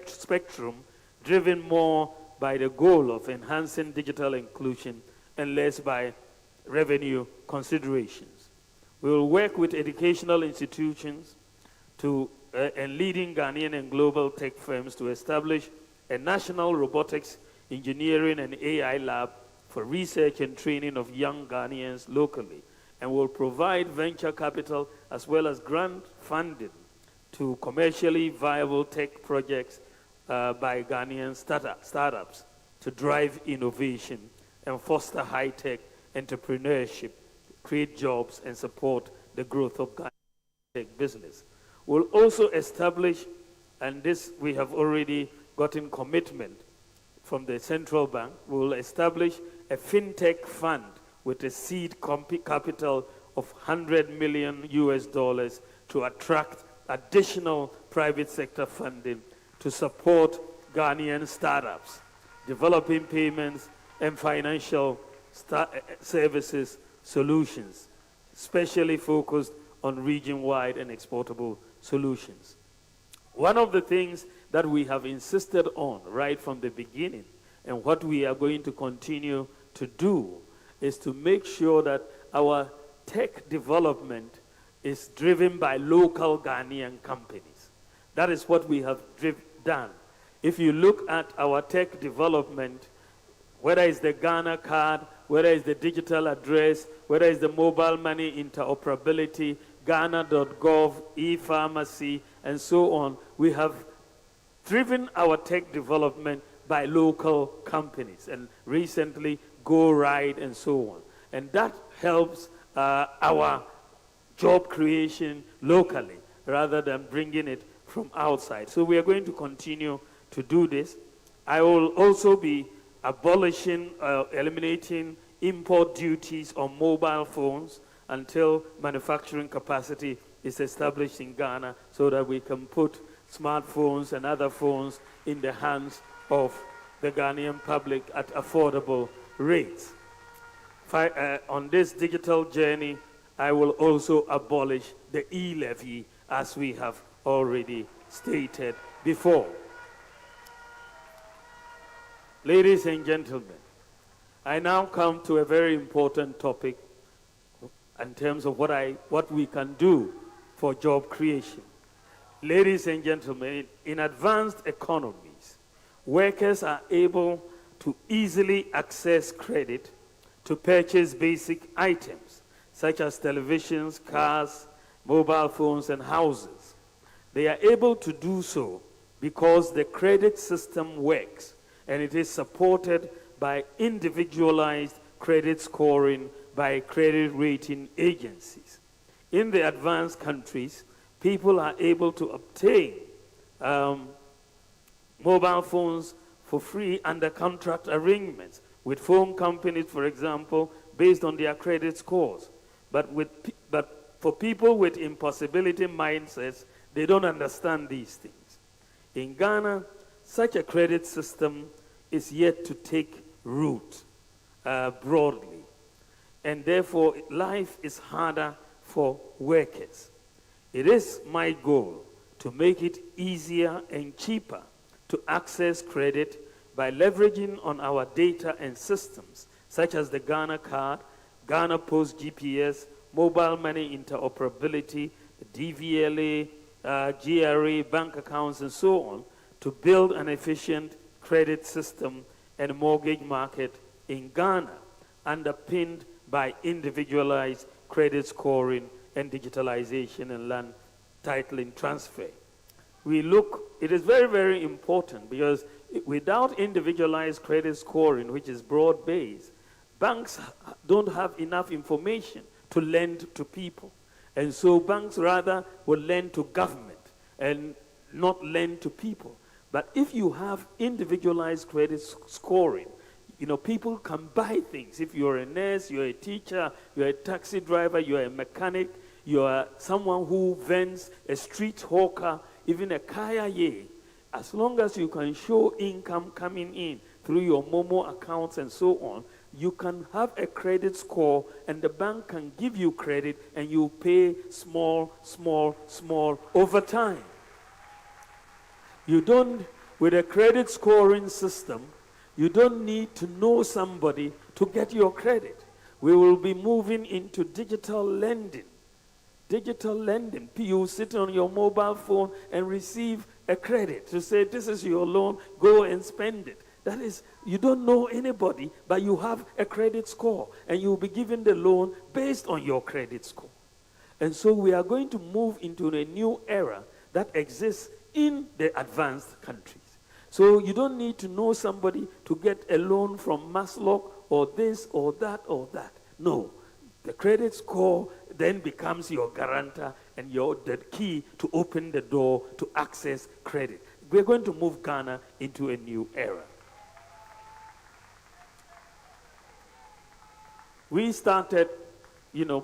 spectrum driven more by the goal of enhancing digital inclusion and less by revenue considerations. We will work with educational institutions and leading Ghanaian and global tech firms to establish a national robotics, engineering, and AI lab for research and training of young Ghanaians locally, and will provide venture capital as well as grant funding to commercially viable tech projects by Ghanaian startups to drive innovation and foster high-tech entrepreneurship, create jobs, and support the growth of Ghanaian tech business. We'll also establish, and this we have already gotten commitment from the central bank. We will establish a fintech fund with a seed capital of 100 million US dollars to attract additional private sector funding to support Ghanaian startups, developing payments and financial services solutions, especially focused on region-wide and exportable solutions. One of the things that we have insisted on right from the beginning, and what we are going to continue to do, is to make sure that our tech development is driven by local Ghanaian companies. That is what we have done. If you look at our tech development, whether it's the Ghana card, whether it's the digital address, whether it's the mobile money interoperability, Ghana.gov, e-pharmacy, and so on, we have driven our tech development by local companies, and recently Go Ride and so on. And that helps our job creation locally rather than bringing it from outside. So we are going to continue to do this. I will also be abolishing, eliminating import duties on mobile phones until manufacturing capacity is established in Ghana so that we can put smartphones and other phones in the hands of the Ghanaian public at affordable rates. On this digital journey, I will also abolish the e-levy as we have already stated before. Ladies and gentlemen, I now come to a very important topic in terms of what we can do for job creation. Ladies and gentlemen, in advanced economies, workers are able to easily access credit to purchase basic items such as televisions, cars, mobile phones, and houses. They are able to do so because the credit system works and it is supported by individualized credit scoring by credit rating agencies. In the advanced countries, people are able to obtain mobile phones for free under contract arrangements with phone companies, for example, based on their credit scores. But for people with impossibility mindsets, they don't understand these things. In Ghana, such a credit system is yet to take root broadly. And therefore, life is harder for workers. It is my goal to make it easier and cheaper to access credit by leveraging on our data and systems, such as the Ghana card, Ghana Post GPS, mobile money interoperability, DVLA, GRA, bank accounts, and so on, to build an efficient credit system and mortgage market in Ghana, underpinned by individualized credit scoring and digitalization and land titling transfer. It is very, very important because without individualized credit scoring, which is broad-based, banks don't have enough information to lend to people. And so banks rather will lend to government and not lend to people. But if you have individualized credit scoring, people can buy things. If you're a nurse, you're a teacher, you're a taxi driver, you're a mechanic, you're someone who vends, a street hawker, even a kaya, as long as you can show income coming in through your Momo accounts and so on, you can have a credit score and the bank can give you credit and you pay small, small, small over time. With a credit scoring system, you don't need to know somebody to get your credit. We will be moving into digital lending. Digital lending. You sit on your mobile phone and receive a credit to say, this is your loan, go and spend it. That is, you don't know anybody, but you have a credit score, and you'll be given the loan based on your credit score. And so we are going to move into a new era that exists in the advanced countries. So you don't need to know somebody to get a loan from Maslow or this or that or that. No. The credit score then becomes your guarantor and the key to open the door to access credit. We're going to move Ghana into a new era. we started,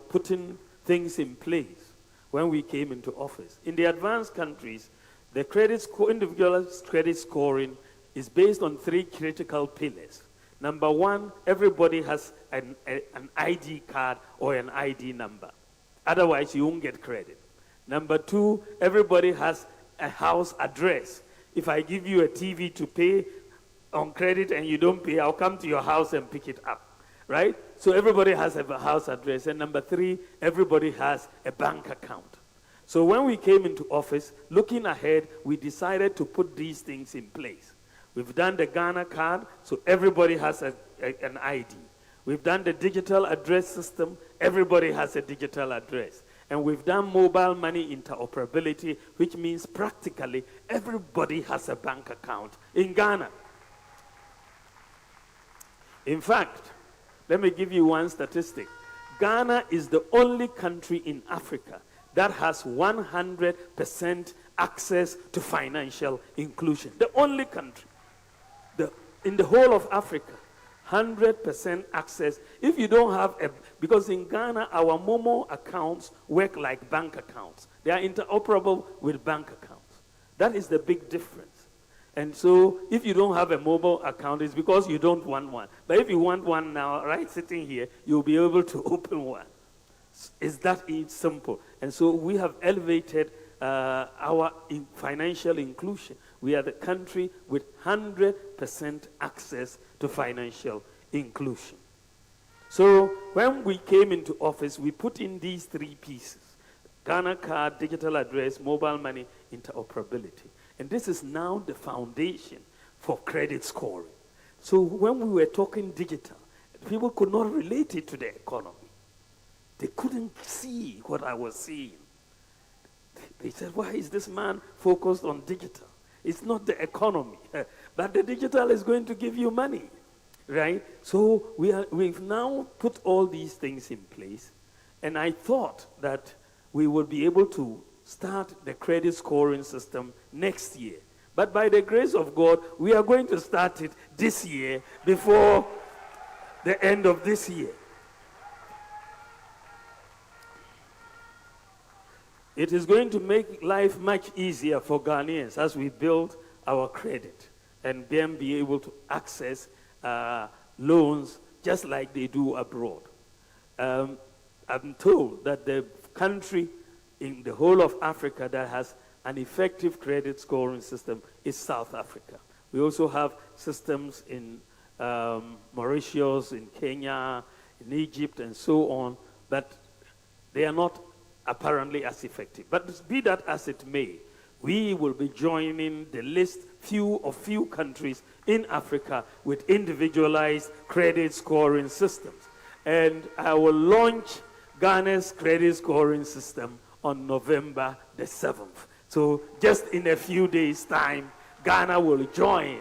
putting things in place when we came into office. In the advanced countries, the individual credit scoring is based on 3 critical pillars. Number 1, everybody has an ID card or an ID number. Otherwise, you won't get credit. Number 2, everybody has a house address. If I give you a TV to pay on credit and you don't pay, I'll come to your house and pick it up, right? So everybody has a house address. And number 3, everybody has a bank account. So when we came into office, looking ahead, we decided to put these things in place. We've done the Ghana card, so everybody has an ID. We've done the digital address system, everybody has a digital address. And we've done mobile money interoperability, which means practically everybody has a bank account in Ghana. In fact, let me give you one statistic. Ghana is the only country in Africa that has 100% access to financial inclusion. The only country in the whole of Africa, 100% access. If you don't have because in Ghana, our Momo accounts work like bank accounts. They are interoperable with bank accounts. That is the big difference. And so if you don't have a mobile account, it's because you don't want one. But if you want one now, right sitting here, you'll be able to open one. It's that simple. And so we have elevated our financial inclusion. We are the country with 100% access to financial inclusion. So when we came into office, we put in these 3 pieces: Ghana card, digital address, mobile money, interoperability. And this is now the foundation for credit scoring. So when we were talking digital, people could not relate it to the economy. They couldn't see what I was seeing. They said, why is this man focused on digital? It's not the economy. But the digital is going to give you money, right? So we've now put all these things in place. And I thought that we would be able to start the credit scoring system next year. But by the grace of God, we are going to start it this year before the end of this year. It is going to make life much easier for Ghanaians as we build our credit and then be able to access loans just like they do abroad. I'm told that the country in the whole of Africa that has an effective credit scoring system is South Africa. We also have systems in Mauritius, in Kenya, in Egypt, and so on, but they are not apparently as effective. But be that as it may, we will be joining the list few countries in Africa with individualized credit scoring systems. And I will launch Ghana's credit scoring system on November the 7th. So just in a few days' time, Ghana will join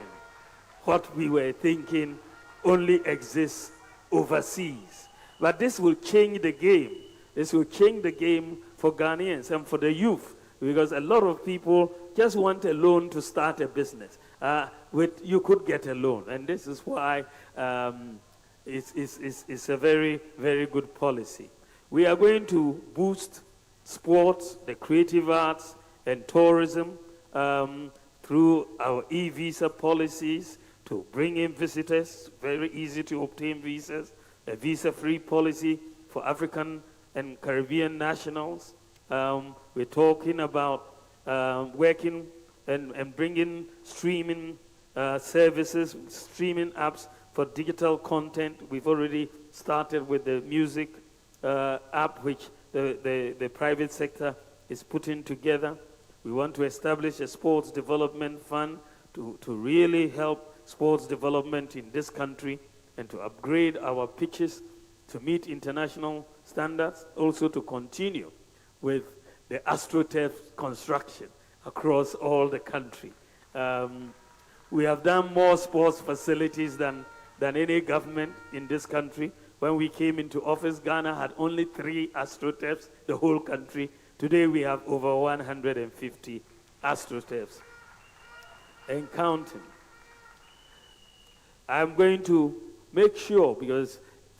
what we were thinking only exists overseas. But this will change the game. This will change the game for Ghanaians and for the youth, because a lot of people just want a loan to start a business. You could get a loan, and this is why it's a very, very good policy. We are going to boost sports, the creative arts, and tourism through our e-visa policies to bring in visitors. Very easy to obtain visas. A visa-free policy for African and Caribbean nationals. We're talking about working and bringing streaming services, streaming apps for digital content. We've already started with the music app, which the private sector is putting together. We want to establish a sports development fund to really help sports development in this country and to upgrade our pitches to meet international standards, also to continue with the AstroTurf construction across all the country. We have done more sports facilities than any government in this country. When we came into office, Ghana had only 3 AstroTurfs, the whole country. Today we have over 150 AstroTurfs and counting. I'm going to make sure, because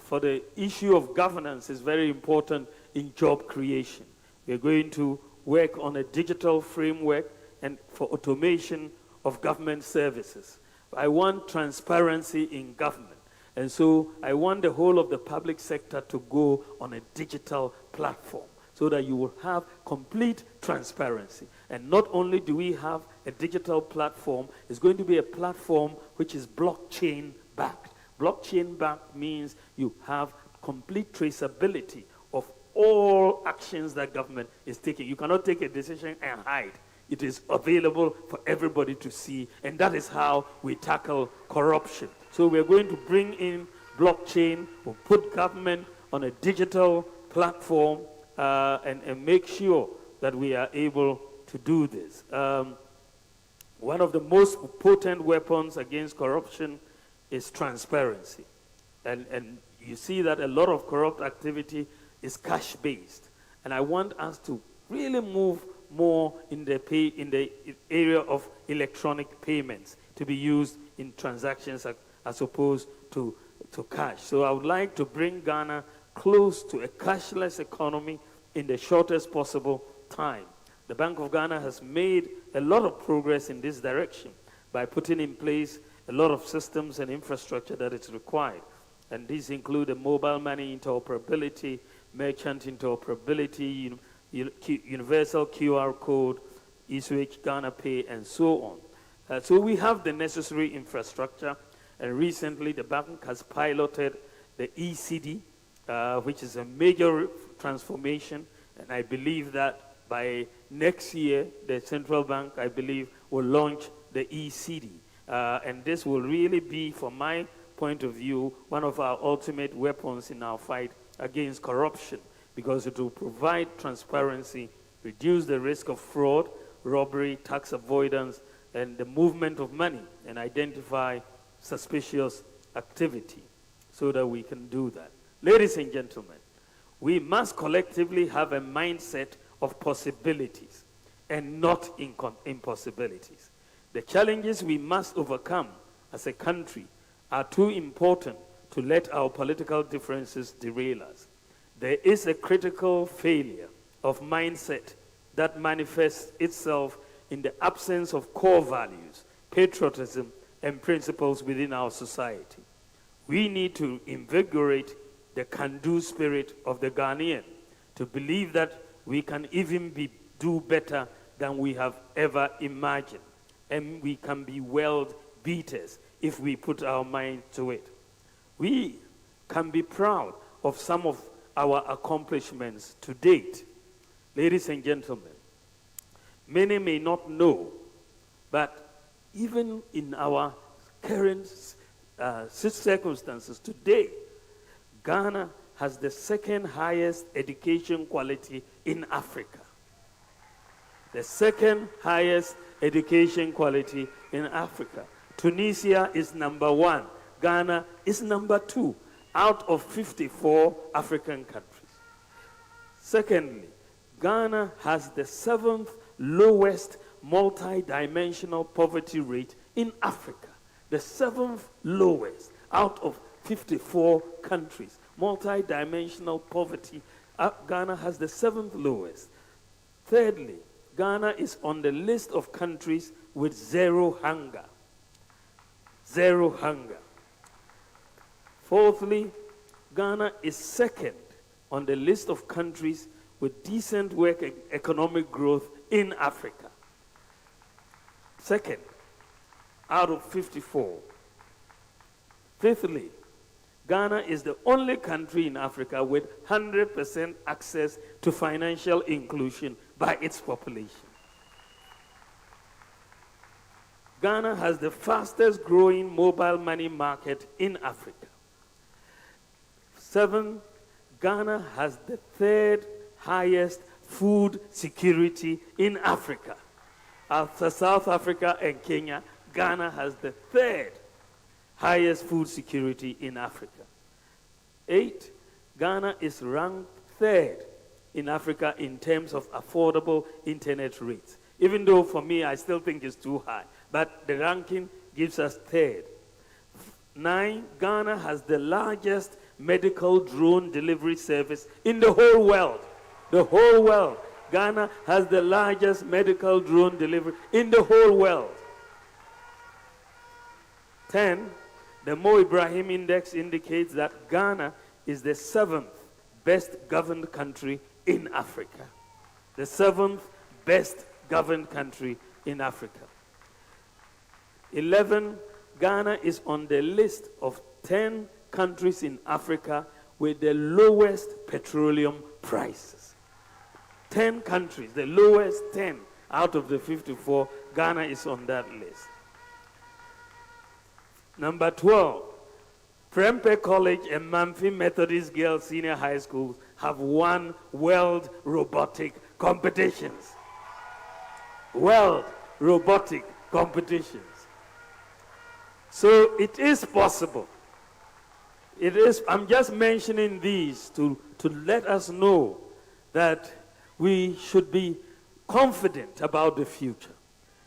for the issue of governance is very important in job creation. We're going to work on a digital framework and for automation of government services. I want transparency in government. And so I want the whole of the public sector to go on a digital platform so that you will have complete transparency. And not only do we have a digital platform, it's going to be a platform which is blockchain backed. Blockchain backed means you have complete traceability of all actions that government is taking. You cannot take a decision and hide. It is available for everybody to see, and that is how we tackle corruption. So we're going to bring in blockchain, we'll put government on a digital platform and make sure that we are able to do this. One of the most potent weapons against corruption is transparency. And you see that a lot of corrupt activity is cash-based. And I want us to really move more in the area of electronic payments to be used in transactions as opposed to cash. So I would like to bring Ghana close to a cashless economy in the shortest possible time. The Bank of Ghana has made a lot of progress in this direction by putting in place a lot of systems and infrastructure that is required. And these include a mobile money interoperability, merchant interoperability, universal QR code, eSwitch, Ghana Pay, and so on. So we have the necessary infrastructure, and recently the bank has piloted the ECD, which is a major transformation, and I believe that by next year, the central bank, I believe, will launch the ECD. And this will really be, from my point of view, one of our ultimate weapons in our fight against corruption, because it will provide transparency, reduce the risk of fraud, robbery, tax avoidance, and the movement of money, and identify suspicious activity so that we can do that. Ladies and gentlemen, we must collectively have a mindset of possibilities and not impossibilities. The challenges we must overcome as a country are too important to let our political differences derail us. There is a critical failure of mindset that manifests itself in the absence of core values, patriotism, and principles within our society. We need to invigorate the can-do spirit of the Ghanaian to believe that we can even do better than we have ever imagined, and we can be world beaters if we put our mind to it. We can be proud of some of our accomplishments to date. Ladies and gentlemen, many may not know, but even in our current circumstances today, Ghana has the second highest education quality in Africa. The second highest education quality in Africa. Tunisia is number 1. Ghana is number 2 out of 54 African countries. Secondly, Ghana has the 7th lowest multi-dimensional poverty rate in Africa. The 7th lowest out of 54 countries. Multi-dimensional poverty, Ghana has the 7th lowest. Thirdly, Ghana is on the list of countries with zero hunger. Zero hunger. Fourthly, Ghana is second on the list of countries with decent work and economic growth in Africa. Second, out of 54. Fifthly, Ghana is the only country in Africa with 100% access to financial inclusion by its population. Ghana has the fastest growing mobile money market in Africa. 7, Ghana has the 3rd highest food security in Africa. After South Africa and Kenya, Ghana has the 3rd highest food security in Africa. 8, Ghana is ranked 3rd in Africa in terms of affordable internet rates. Even though for me, I still think it's too high. But the ranking gives us 3rd. 9, Ghana has the largest medical drone delivery service in the whole world. The whole world. Ghana has the largest medical drone delivery in the whole world. 10, the Mo Ibrahim Index indicates that Ghana is the 7th best governed country in Africa. The 7th best governed country in Africa. 11, Ghana is on the list of 10 countries in Africa with the lowest petroleum prices. 10 countries, the lowest 10 out of the 54, Ghana is on that list. Number 12, Prempeh College and Mamfi Methodist Girls Senior High Schools have won world robotic competitions. World robotic competitions. So it is possible. It is, I'm just mentioning these to let us know that we should be confident about the future.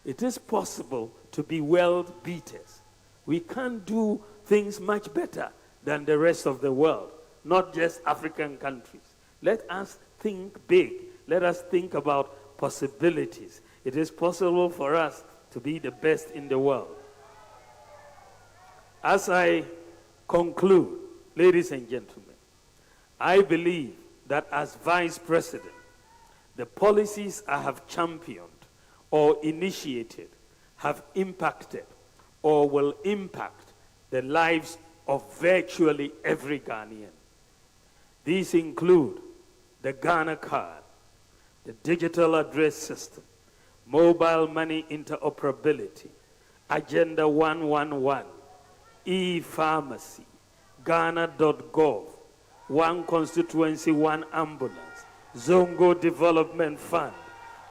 It is possible to be world beaters. We can do things much better than the rest of the world, not just African countries. Let us think big. Let us think about possibilities. It is possible for us to be the best in the world. As I conclude, ladies and gentlemen, I believe that as Vice President, the policies I have championed or initiated have impacted or will impact the lives of virtually every Ghanaian. These include the Ghana card, the digital address system, mobile money interoperability, Agenda 111, e-pharmacy, Ghana.gov, one constituency, one ambulance, Zongo Development Fund,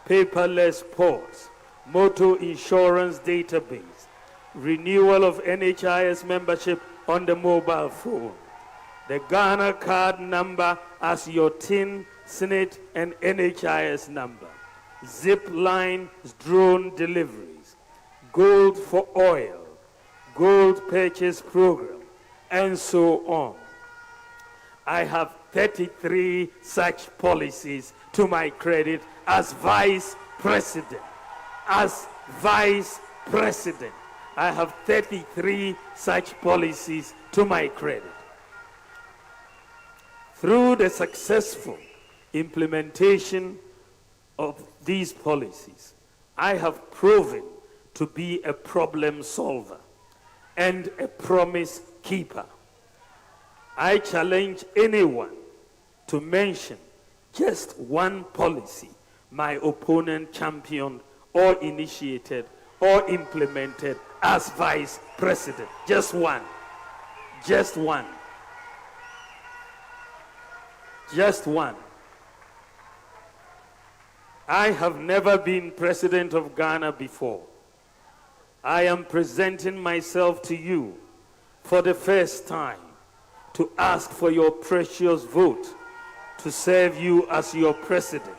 paperless ports, motor insurance database, renewal of NHIS membership on the mobile phone, the Ghana card number as your TIN, SNIT, and NHIS number, zip line drone deliveries, gold for oil, gold purchase program, and so on. I have 33 such policies to my credit as Vice President. As Vice President, I have 33 such policies to my credit. Through the successful implementation of these policies, I have proven to be a problem solver and a promise keeper. I challenge anyone to mention just one policy my opponent championed or initiated or implemented as Vice President. Just one. Just one. Just one. I have never been President of Ghana before. I am presenting myself to you for the first time to ask for your precious vote to serve you as your president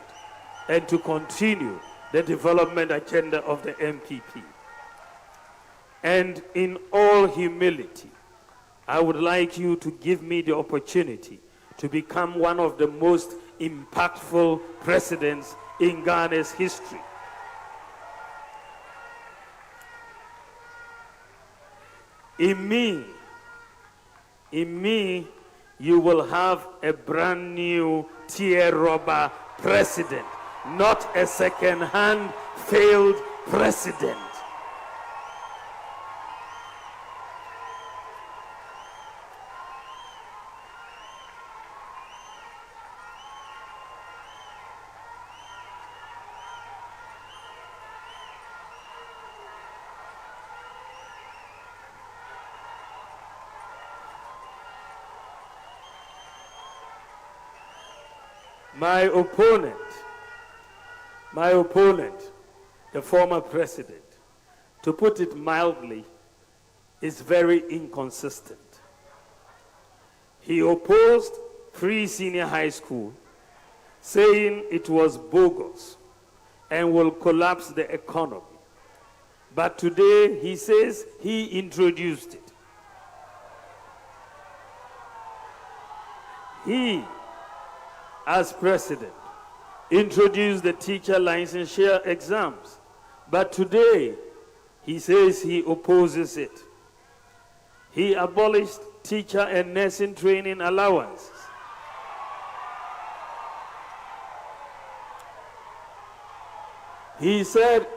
and to continue the development agenda of the MPP. And in all humility, I would like you to give me the opportunity to become one of the most impactful presidents in Ghana's history. In me, you will have a brand new tear rubber president, not a second-hand failed president. My opponent, the former president, to put it mildly, is very inconsistent. He opposed free senior high school, saying it was bogus and will collapse the economy. But today he says he introduced it. He, as president, introduced the teacher licensure exams, but today he says he opposes it. He abolished teacher and nursing training allowances. He said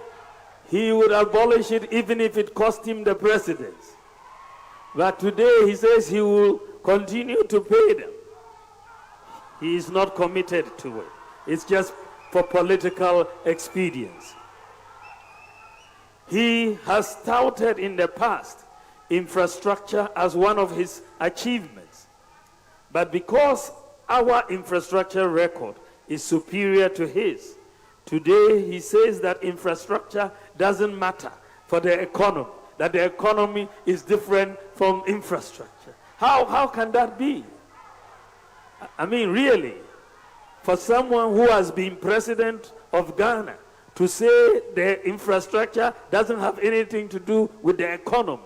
he would abolish it even if it cost him the presidency. But today he says he will continue to pay them. He is not committed to it. It's just for political expedience. He has touted in the past infrastructure as one of his achievements. But because our infrastructure record is superior to his, today he says that infrastructure doesn't matter for the economy, that the economy is different from infrastructure. How can that be? I mean, really, for someone who has been president of Ghana to say the infrastructure doesn't have anything to do with the economy,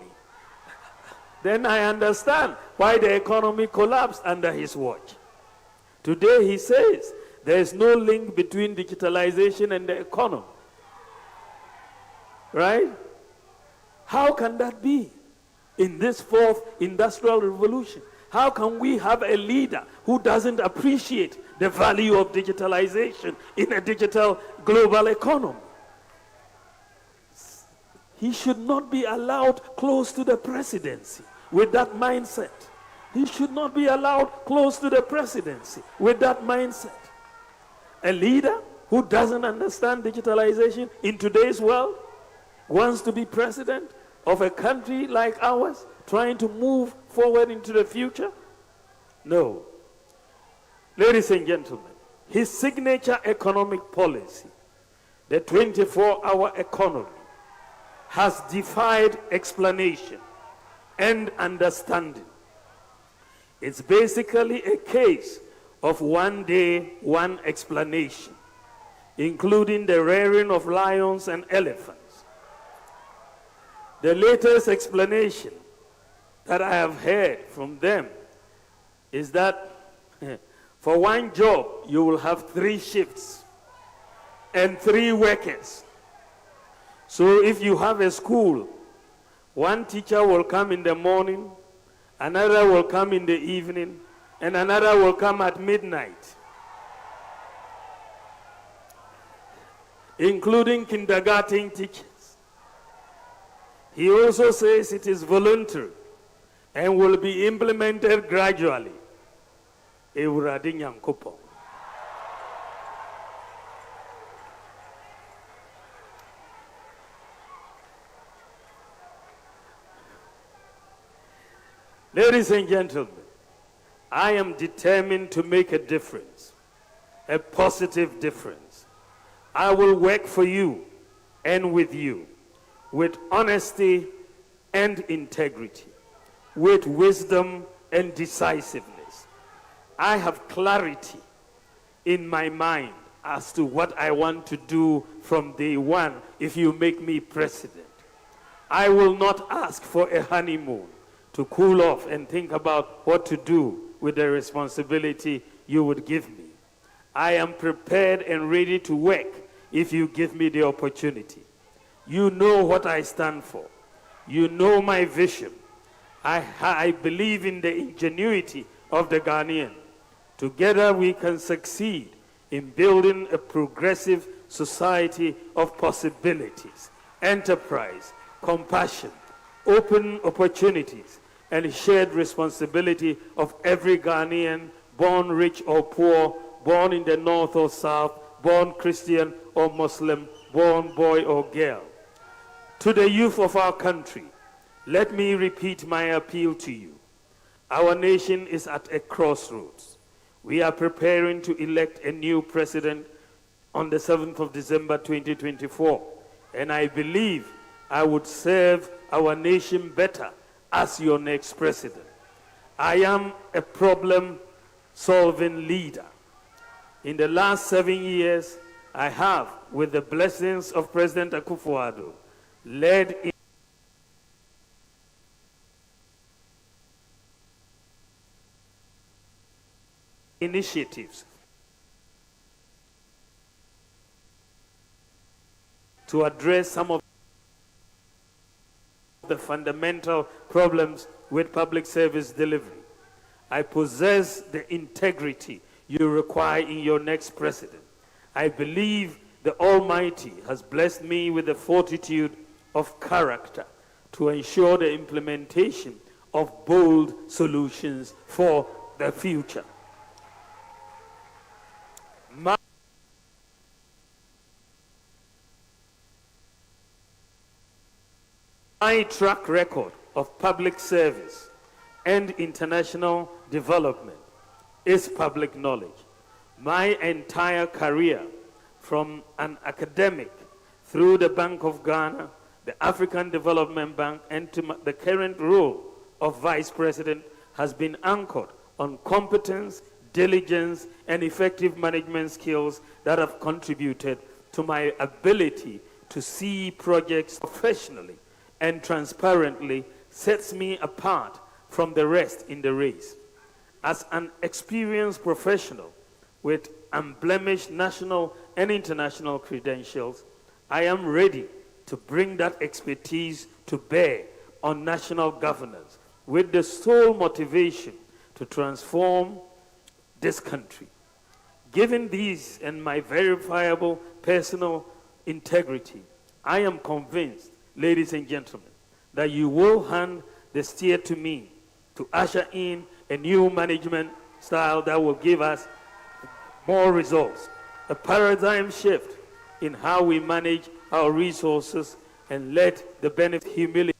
then I understand why the economy collapsed under his watch. Today he says there is no link between digitalization and the economy. Right? How can that be in this fourth industrial revolution? How can we have a leader who doesn't appreciate the value of digitalization in a digital global economy? He should not be allowed close to the presidency with that mindset. He should not be allowed close to the presidency with that mindset. A leader who doesn't understand digitalization in today's world wants to be president of a country like ours, trying to move forward into the future? No. Ladies and gentlemen, his signature economic policy, the 24-hour economy, has defied explanation and understanding. It's basically a case of one day, one explanation, including the rearing of lions and elephants. The latest explanation that I have heard from them is that for one job, you will have 3 shifts and 3 workers. So if you have a school, one teacher will come in the morning, another will come in the evening, and another will come at midnight, including kindergarten teachers. He also says it is voluntary and will be implemented gradually. Ewurade Nyankopɔn. Ladies and gentlemen, I am determined to make a difference, a positive difference. I will work for you and with you, with honesty and integrity, with wisdom and decisiveness. I have clarity in my mind as to what I want to do from day one if you make me president. I will not ask for a honeymoon to cool off and think about what to do with the responsibility you would give me. I am prepared and ready to work if you give me the opportunity. You know what I stand for. You know my vision. I believe in the ingenuity of the Ghanaian. Together we can succeed in building a progressive society of possibilities, enterprise, compassion, open opportunities, and shared responsibility of every Ghanaian, born rich or poor, born in the north or south, born Christian or Muslim, born boy or girl. To the youth of our country, let me repeat my appeal to you. Our nation is at a crossroads. We are preparing to elect a new president on the 7th of December 2024, and I believe I would serve our nation better as your next president. I am a problem-solving leader. In the last 7 years, I have, with the blessings of President Akufo-Addo, led in initiatives to address some of the fundamental problems with public service delivery. I possess the integrity you require in your next president. I believe the Almighty has blessed me with the fortitude of character to ensure the implementation of bold solutions for the future. My track record of public service and international development is public knowledge. My entire career, from an academic through the Bank of Ghana, the African Development Bank, and to the current role of Vice President, has been anchored on competence, diligence, and effective management skills that have contributed to my ability to see projects professionally and transparently, sets me apart from the rest in the race. As an experienced professional with unblemished national and international credentials, I am ready to bring that expertise to bear on national governance with the sole motivation to transform this country. Given these and my verifiable personal integrity, I am convinced, ladies and gentlemen, that you will hand the steer to me to usher in a new management style that will give us more results, a paradigm shift in how we manage our resources, and let the humility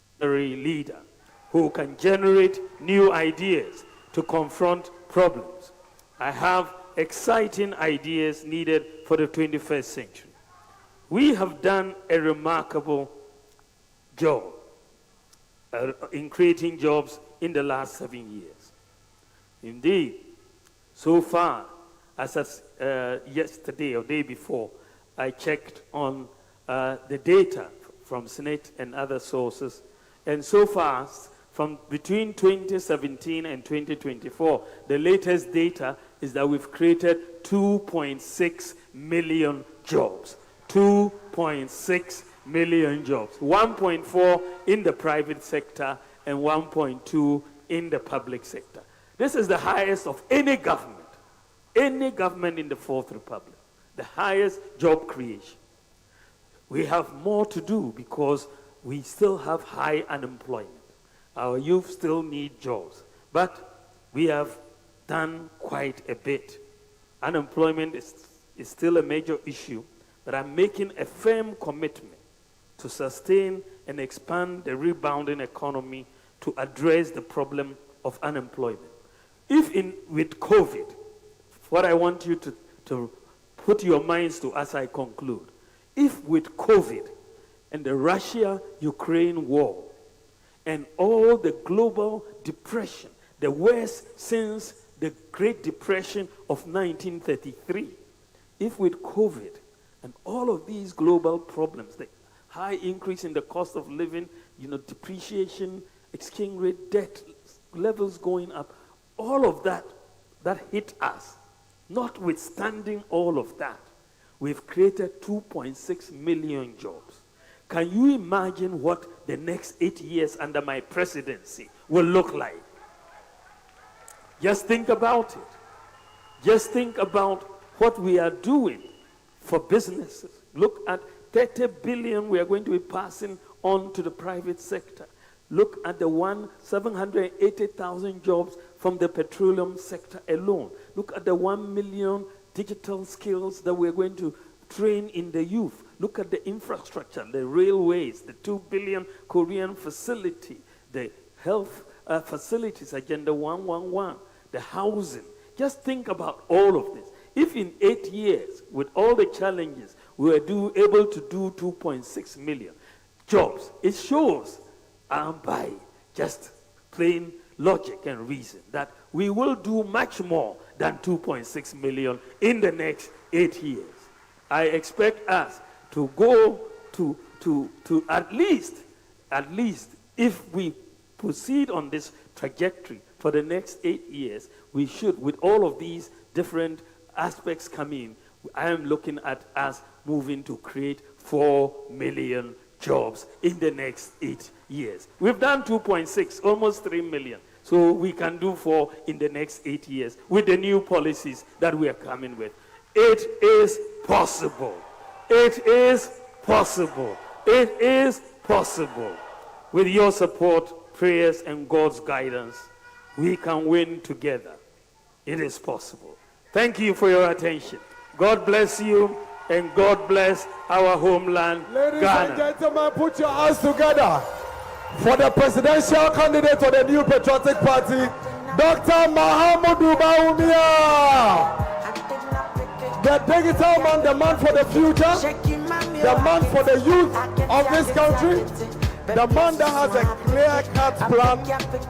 leader who can generate new ideas to confront problems. I have exciting ideas needed for the 21st century. We have done a remarkable job in creating jobs in the last 7 years. Indeed, so far, as of yesterday or day before, I checked on the data from Senate and other sources, and so far, from between 2017 and 2024, the latest data is that we've created 2.6 million jobs. 2.6 million jobs. 1.4 in the private sector and 1.2 in the public sector. This is the highest of any government in the Fourth Republic, the highest job creation. We have more to do because we still have high unemployment. Our youth still need jobs, but we have done quite a bit. Unemployment is still a major issue, but I'm making a firm commitment to sustain and expand the rebounding economy to address the problem of unemployment. With COVID, what I want you to put your minds to as I conclude, if with COVID and the Russia-Ukraine war and all the global depression, the worst since the Great Depression of 1933, if with COVID and all of these global problems, the high increase in the cost of living, depreciation, exchange rate, debt levels going up, all of that hit us. Notwithstanding all of that, we've created 2.6 million jobs. Can you imagine what the next 8 years under my presidency will look like? Just think about it. Just think about what we are doing for businesses. Look at 30 billion we are going to be passing on to the private sector. Look at the 780,000 jobs from the petroleum sector alone. Look at the 1 million digital skills that we're going to train in the youth. Look at the infrastructure, the railways, the 2 billion Korean facility, the health facilities, Agenda 111, the housing. Just think about all of this. If in 8 years, with all the challenges, we were able to do 2.6 million jobs, it shows by just plain logic and reason that we will do much more than 2.6 million in the next 8 years. I expect us to go to at least if we proceed on this trajectory for the next 8 years, we should, with all of these different aspects come in, I am looking at us moving to create 4 million jobs in the next 8 years. We've done 2.6, almost 3 million. So we can do 4 in the next 8 years with the new policies that we are coming with. It is possible. It is possible. It is possible. With your support, prayers, and God's guidance, we can win together. It is possible. Thank you for your attention. God bless you, and God bless our homeland, Ladies Ghana. and gentlemen, put your hands together for the presidential candidate of the New Patriotic Party, Dr. Mahamudu Bawumia. The digital man, the man for the future, the man for the youth of this country, the man that has a clear-cut plan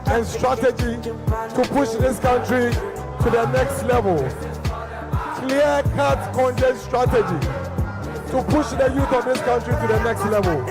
and strategy to push this country to the next level. Clear-cut content strategy to push the youth of this country to the next level.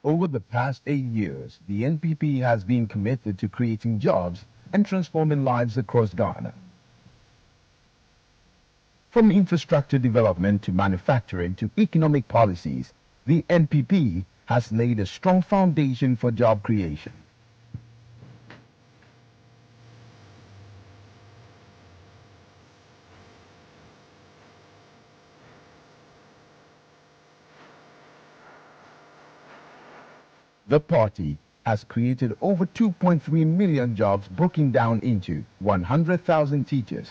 Over the past 8 years, the NPP has been committed to creating jobs and transforming lives across Ghana. From infrastructure development to manufacturing to economic policies, the NPP has laid a strong foundation for job creation. The party has created over 2.3 million jobs, broken down into 100,000 teachers,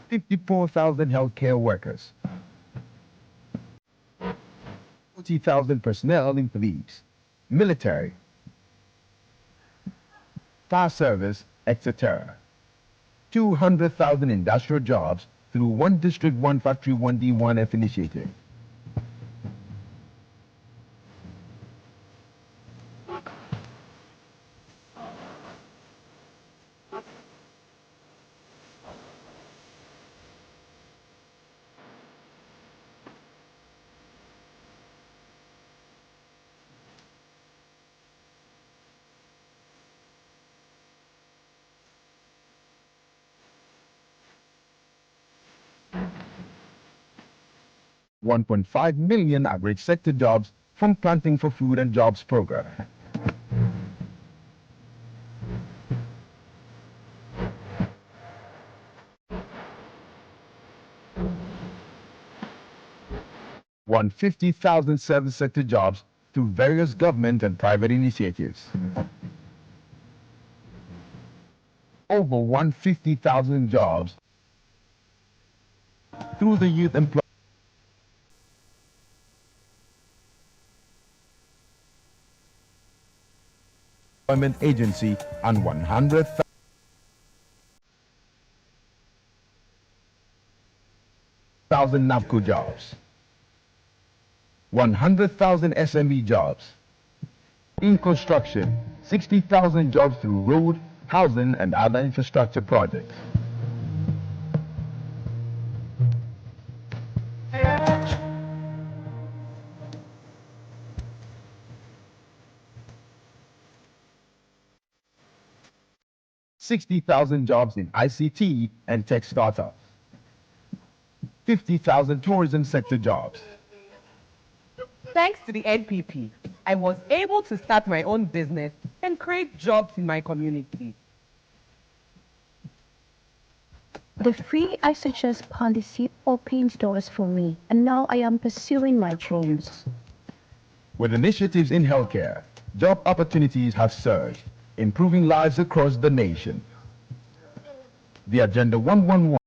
54,000 healthcare workers, 40,000 personnel in police, military, fire service, etc. 200,000 industrial jobs through One District, One Factory, One D1F initiative. $1.5 million average sector jobs from Planting for Food and Jobs program. Won 50,000 service sector jobs through various government and private initiatives. Over 150,000 jobs through the Youth Employment Agency and 100,000 NAPCO jobs, 100,000 SME jobs. In construction, 60,000 jobs through road, housing, and other infrastructure projects. $60,000 jobs in ICT and tech startups. 50,000 tourism sector jobs. Thanks to the NPP, I was able to start my own business and create jobs in my community. The free ISHS policy opens doors for me, and now I am pursuing my dreams. With initiatives in healthcare, job opportunities have surged, improving lives across the nation. The Agenda 111